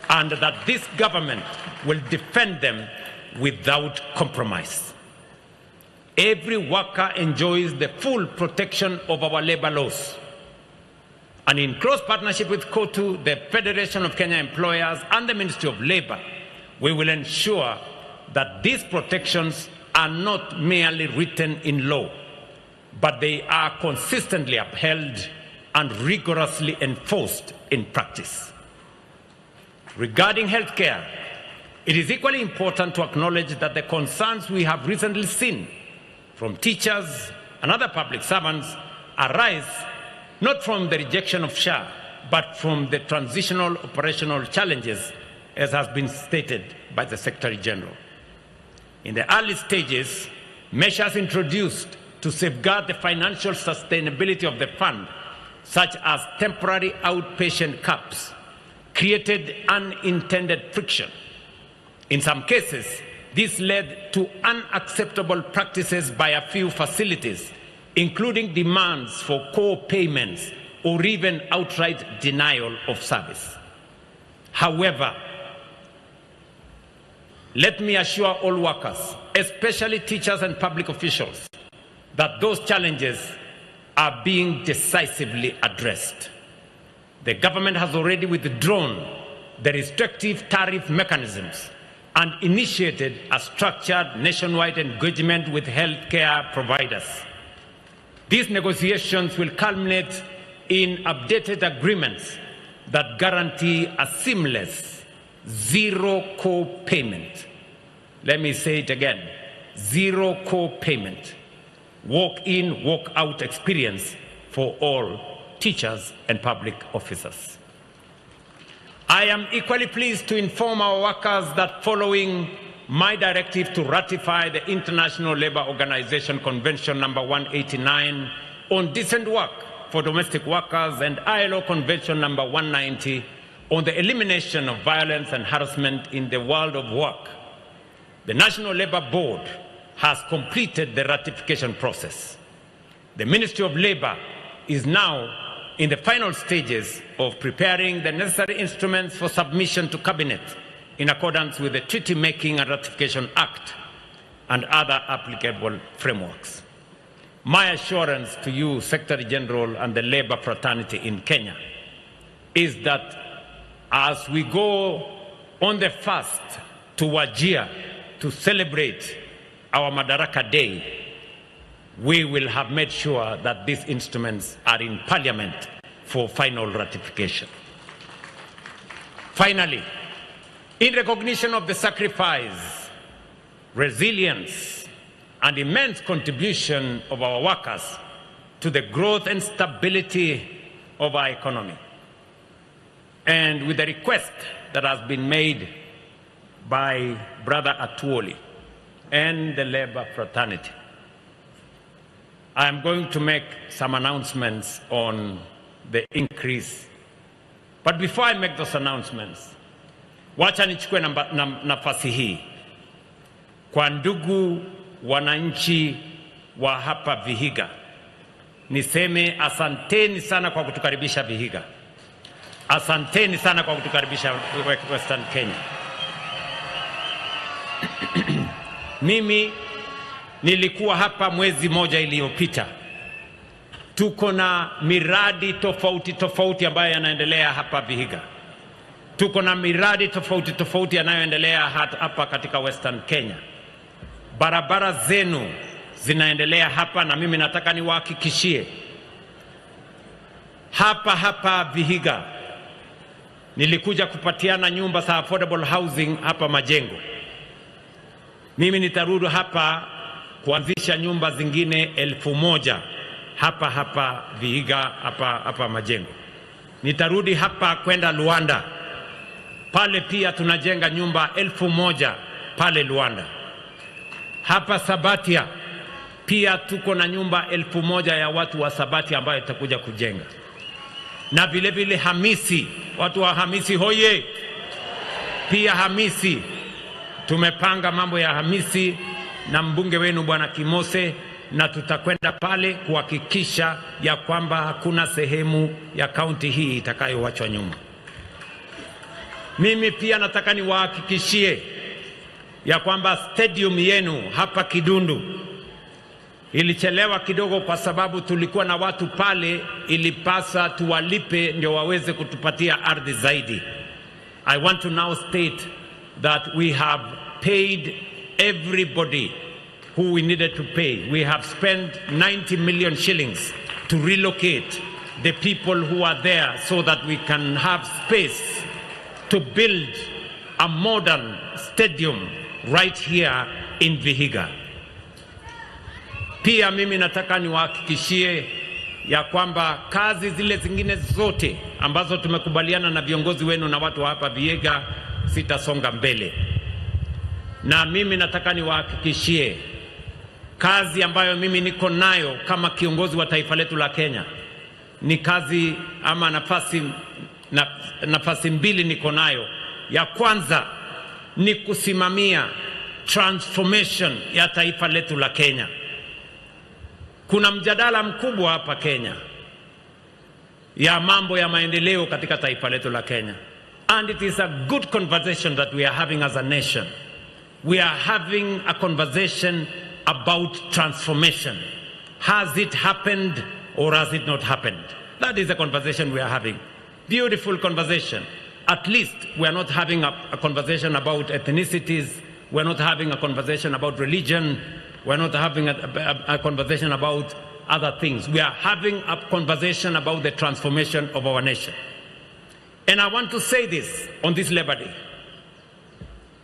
and that this government will defend them without compromise. Every worker enjoys the full protection of our labor laws. And in close partnership with KOTU, the Federation of Kenya Employers, and the Ministry of Labor, we will ensure that these protections are not merely written in law, but they are consistently upheld and rigorously enforced in practice. Regarding healthcare, it is equally important to acknowledge that the concerns we have recently seen from teachers and other public servants arise not from the rejection of SHA, but from the transitional operational challenges, as has been stated by the Secretary General. In the early stages, measures introduced to safeguard the financial sustainability of the fund, such as temporary outpatient caps, created unintended friction In some cases, this led to unacceptable practices by a few facilities, including demands for co-payments or even outright denial of service. However, let me assure all workers, especially teachers and public officials, that those challenges are being decisively addressed. The government has already withdrawn the restrictive tariff mechanisms and initiated a structured nationwide engagement with healthcare providers. These negotiations will culminate in updated agreements that guarantee a seamless zero co-payment. Let me say it again, zero co-payment, walk-in, walk-out experience for all teachers and public officers. I am equally pleased to inform our workers that following my directive to ratify the International Labour Organization Convention number 189 on decent work for domestic workers and ILO Convention number 190 on the elimination of violence and harassment in the world of work, the National Labour Board has completed the ratification process. The Ministry of Labour is now in the final stages of preparing the necessary instruments for submission to Cabinet in accordance with the Treaty Making and Ratification Act and other applicable frameworks. My assurance to you, Secretary General and the Labour fraternity in Kenya, is that as we go on the fast to Wajir to celebrate our Madaraka Day, we will have made sure that these instruments are in Parliament for final ratification. Finally, in recognition of the sacrifice, resilience, and immense contribution of our workers to the growth and stability of our economy, and with the request that has been made by Brother Atuoli and the Labour fraternity, I am going to make some announcements on the increase. But before I make those announcements, wacha nichukue nafasi hii kwa ndugu wananchi wa hapa Vihiga, niseme asanteni sana kwa kutukaribisha Vihiga. Asanteni sana kwa kutukaribisha Western Kenya. Mimi nilikuwa hapa mwezi moja iliyopita. Tuko na miradi tofauti ambayo yanaendelea hapa Vihiga. Tuko na miradi tofauti yanayoendelea hapa katika Western Kenya. Barabara zenu zinaendelea hapa, na mimi nataka niwahakikishie hapa Vihiga nilikuja kupatiana nyumba za affordable housing hapa Majengo. Mimi nitarudi hapa kuanzisha nyumba zingine 1000 hapa Vihiga, hapa Majengo. Nitarudi hapa kwenda Luanda, pale pia tunajenga nyumba 1000 pale Luanda. Hapa Sabatia pia tuko na nyumba 1000 ya watu wa Sabatia ambayo itakuja kujenga. Na vile vile Hamisi, watu wa Hamisi hoye, pia Hamisi tumepanga mambo ya Hamisi na mbunge wenu Bwana Kimose, na tutakwenda pale kuhakikisha ya kwamba hakuna sehemu ya kaunti hii itakayoachwa nyuma. Mimi pia nataka niwahakikishie ya kwamba stadium yenu hapa Kidundu ilichelewa kidogo kwa sababu tulikuwa na watu pale, ilipasa tuwalipe ndio waweze kutupatia ardhi zaidi. I want to now state that we have paid everybody who we needed to pay. We have spent 90 million shillings to relocate the people who are there so that we can have space to build a modern stadium right here in Vihiga. Pia mimi nataka niwahakikishie ya kwamba kazi zile zingine zote ambazo tumekubaliana na viongozi wenu na watu hapa Vihiga sitasonga mbele. Na mimi nataka niwahakikishie kazi ambayo mimi niko nayo kama kiongozi wa taifa letu la Kenya ni kazi ama nafasi mbili niko nayo. Ya kwanza ni kusimamia transformation ya taifa letu la Kenya. Kuna mjadala mkubwa hapa Kenya ya mambo ya maendeleo katika taifa letu la Kenya. And it is a good conversation that we are having as a nation. We are having a conversation about transformation. Has it happened or has it not happened? That is the conversation we are having. Beautiful conversation. At least we are not having a conversation about ethnicities. We are not having a conversation about religion. We are not having a conversation about other things. We are having a conversation about the transformation of our nation. And I want to say this on this Labor Day.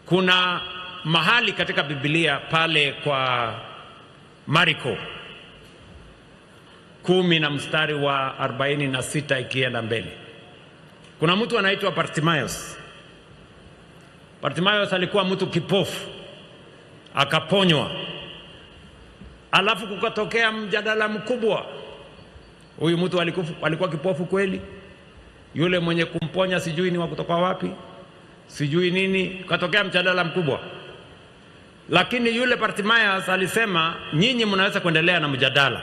Kuna mahali katika Biblia pale kwa Marko 10 na mstari wa 46 ikienda mbele. Kuna mtu anaitwa Bartimaeus. Bartimaeus alikuwa mtu kipofu, akaponywa. Alafu kukatokea mjadala mkubwa. Huyu mtu alikuwa kipofu kweli? Yule mwenye kumponya sijui ni wa kutoka wapi? Sijui nini? Kukatokea mjadala mkubwa. Lakini yule Bartimaeus alisema, nyinyi mnaweza kuendelea na mjadala,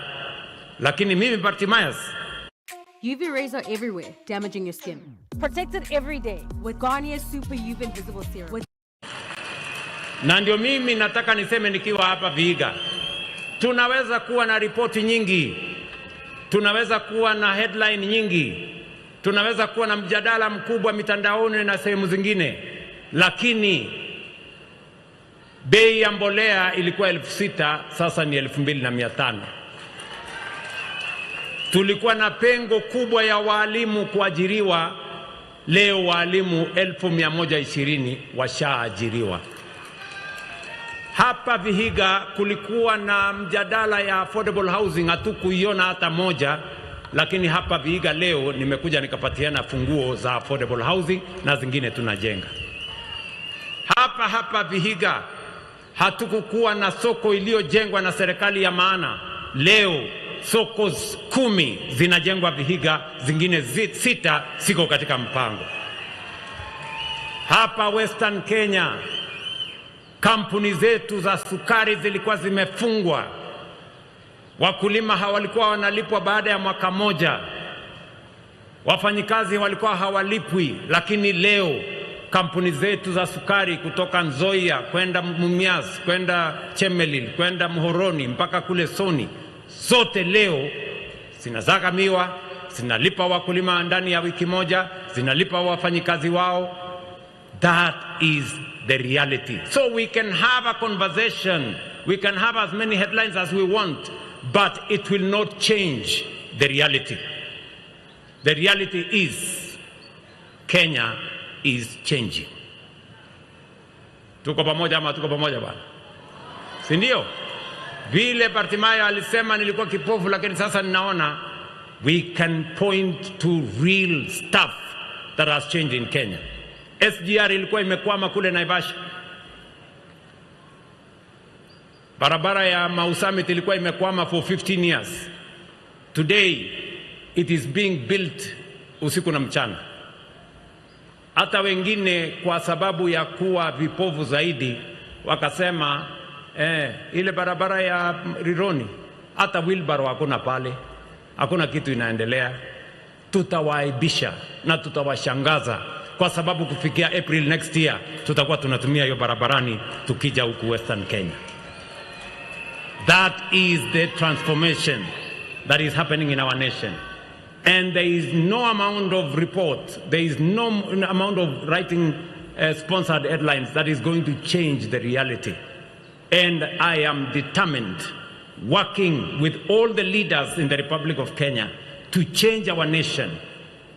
lakini mimi Bartimaeus. UV rays are everywhere, damaging your skin. Protect it every day with Garnier's Super UV Invisible Serum. Na ndio mimi nataka niseme nikiwa hapa Vihiga. Tunaweza kuwa na ripoti nyingi. Tunaweza kuwa na headline nyingi. Tunaweza kuwa na mjadala mkubwa mitandaoni na sehemu zingine. Lakini bei ya mbolea ilikuwa 6,000, sasa ni 2,500. Tulikuwa na pengo kubwa ya walimu kuajiriwa, leo walimu 1,120 washaajiriwa. Hapa Vihiga kulikuwa na mjadala ya affordable housing, hatukuiona hata moja, lakini hapa Vihiga leo nimekuja nikapatiana funguo za affordable housing na zingine tunajenga. Hapa Vihiga hatukukuwa na soko iliyojengwa na serikali ya maana. Leo soko 10 zinajengwa Vihiga, zingine 6 siko katika mpango. Hapa Western Kenya kampuni zetu za sukari zilikuwa zimefungwa. Wakulima hawalikuwa wanalipwa baada ya mwaka moja. Wafanyikazi walikuwa hawalipwi, lakini leo kampuni zetu za sukari kutoka Nzoia kwenda Mumias, kwenda Chemelil, kwenda Muhoroni mpaka kule Soni, zote leo zinazagamiwa, zinalipa wakulima ndani ya wiki moja, zinalipa wafanyikazi wao. That is the reality. So we can have a conversation, we can have as many headlines as we want, but it will not change the reality. The reality is Kenya is changing. Tuko pamoja ama tuko pamoja bwana? Si ndio? Vile Bartimayo alisema nilikuwa kipofu lakini sasa ninaona, we can point to real stuff that has changed in Kenya. SGR ilikuwa imekwama kule Naivasha. Barabara ya Mau Summit ilikuwa imekwama for 15 years. Today it is being built usiku na mchana. Hata wengine kwa sababu ya kuwa vipofu zaidi wakasema ile barabara ya Rironi hata wheelbarrow hakuna pale, hakuna kitu inaendelea. Tutawaibisha na tutawashangaza, kwa sababu kufikia April next year tutakuwa tunatumia hiyo barabarani tukija huku Western Kenya. That is the transformation that is happening in our nation. And there is no amount of report, there is no amount of writing sponsored headlines that is going to change the reality. And I am determined, working with all the leaders in the Republic of Kenya, to change our nation.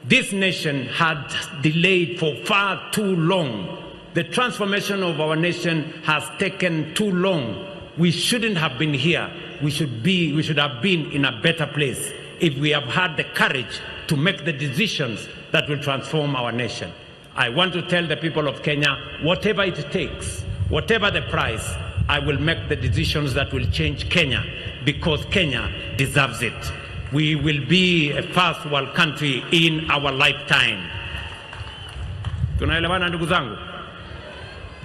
This nation had delayed for far too long. The transformation of our nation has taken too long. We shouldn't have been here. We should have been in a better place if we have had the courage to make the decisions that will transform our nation. I want to tell the people of Kenya, whatever it takes, whatever the price, I will make the decisions that will change Kenya, because Kenya deserves it. We will be a first world country in our lifetime. Tunaelewana ndugu zangu?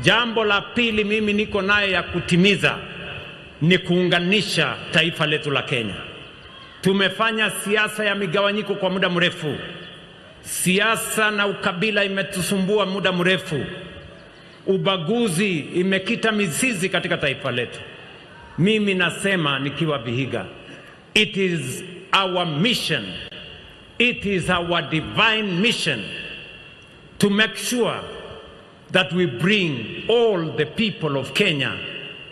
Jambo la pili mimi niko nayo ya kutimiza ni kuunganisha taifa letu la Kenya. Tumefanya siasa ya migawanyiko kwa muda mrefu. Siasa na ukabila imetusumbua muda mrefu. Ubaguzi imekita mizizi katika taifa letu. Mimi nasema nikiwa Vihiga, it is our mission, it is our divine mission to make sure that we bring all the people of Kenya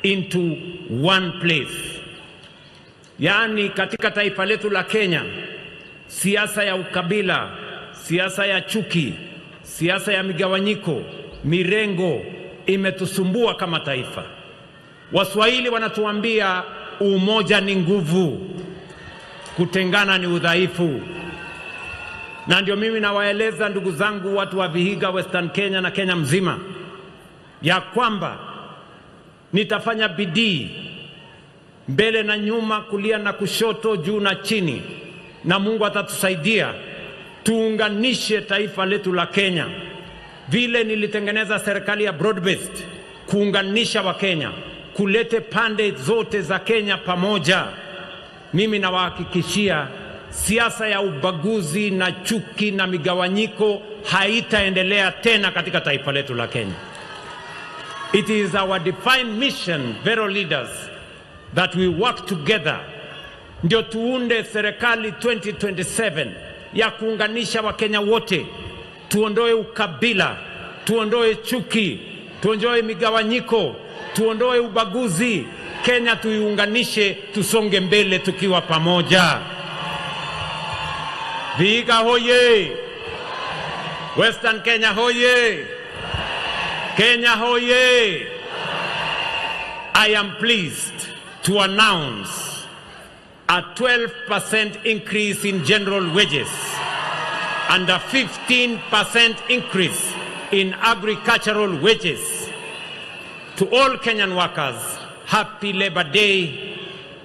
into one place. Yaani katika taifa letu la Kenya, siasa ya ukabila, siasa ya chuki, siasa ya migawanyiko, mirengo imetusumbua kama taifa. Waswahili wanatuambia umoja ni nguvu, kutengana ni udhaifu. Na ndio mimi nawaeleza ndugu zangu watu wa Vihiga, Western Kenya na Kenya mzima, ya kwamba nitafanya bidii mbele na nyuma, kulia na kushoto, juu na chini, na Mungu atatusaidia tuunganishe taifa letu la Kenya. Vile nilitengeneza serikali ya broad based kuunganisha wa Kenya, kulete pande zote za Kenya pamoja, mimi nawahakikishia siasa ya ubaguzi na chuki na migawanyiko haitaendelea tena katika taifa letu la Kenya. It is our defined mission, fellow leaders, that we work together ndio tuunde serikali 2027 ya kuunganisha Wakenya wote. Tuondoe ukabila, tuondoe chuki, tuondoe migawanyiko, tuondoe ubaguzi. Kenya tuiunganishe, tusonge mbele tukiwa pamoja. Vihiga hoye! Western Kenya hoye! Kenya hoye! I am pleased to announce a 12% increase in general wages and a 15% increase in agricultural wages. To all Kenyan workers, happy Labor Day.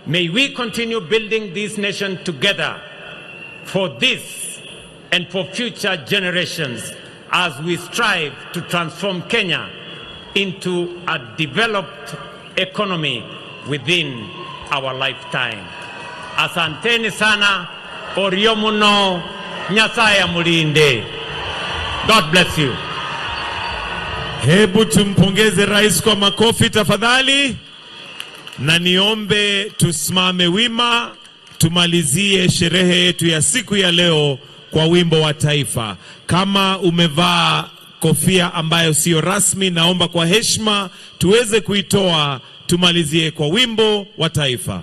May we continue building this nation together for this and for future generations as we strive to transform Kenya into a developed economy within our lifetime. Asanteni sana, oriomuno, Nyasaye mulinde. God bless you. Hebu tumpongeze rais kwa makofi tafadhali, na niombe tusimame wima tumalizie sherehe yetu ya siku ya leo kwa wimbo wa taifa. Kama umevaa kofia ambayo sio rasmi, naomba kwa heshima tuweze kuitoa, tumalizie kwa wimbo wa taifa.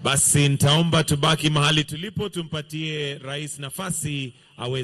Basi nitaomba tubaki mahali tulipo, tumpatie rais nafasi awe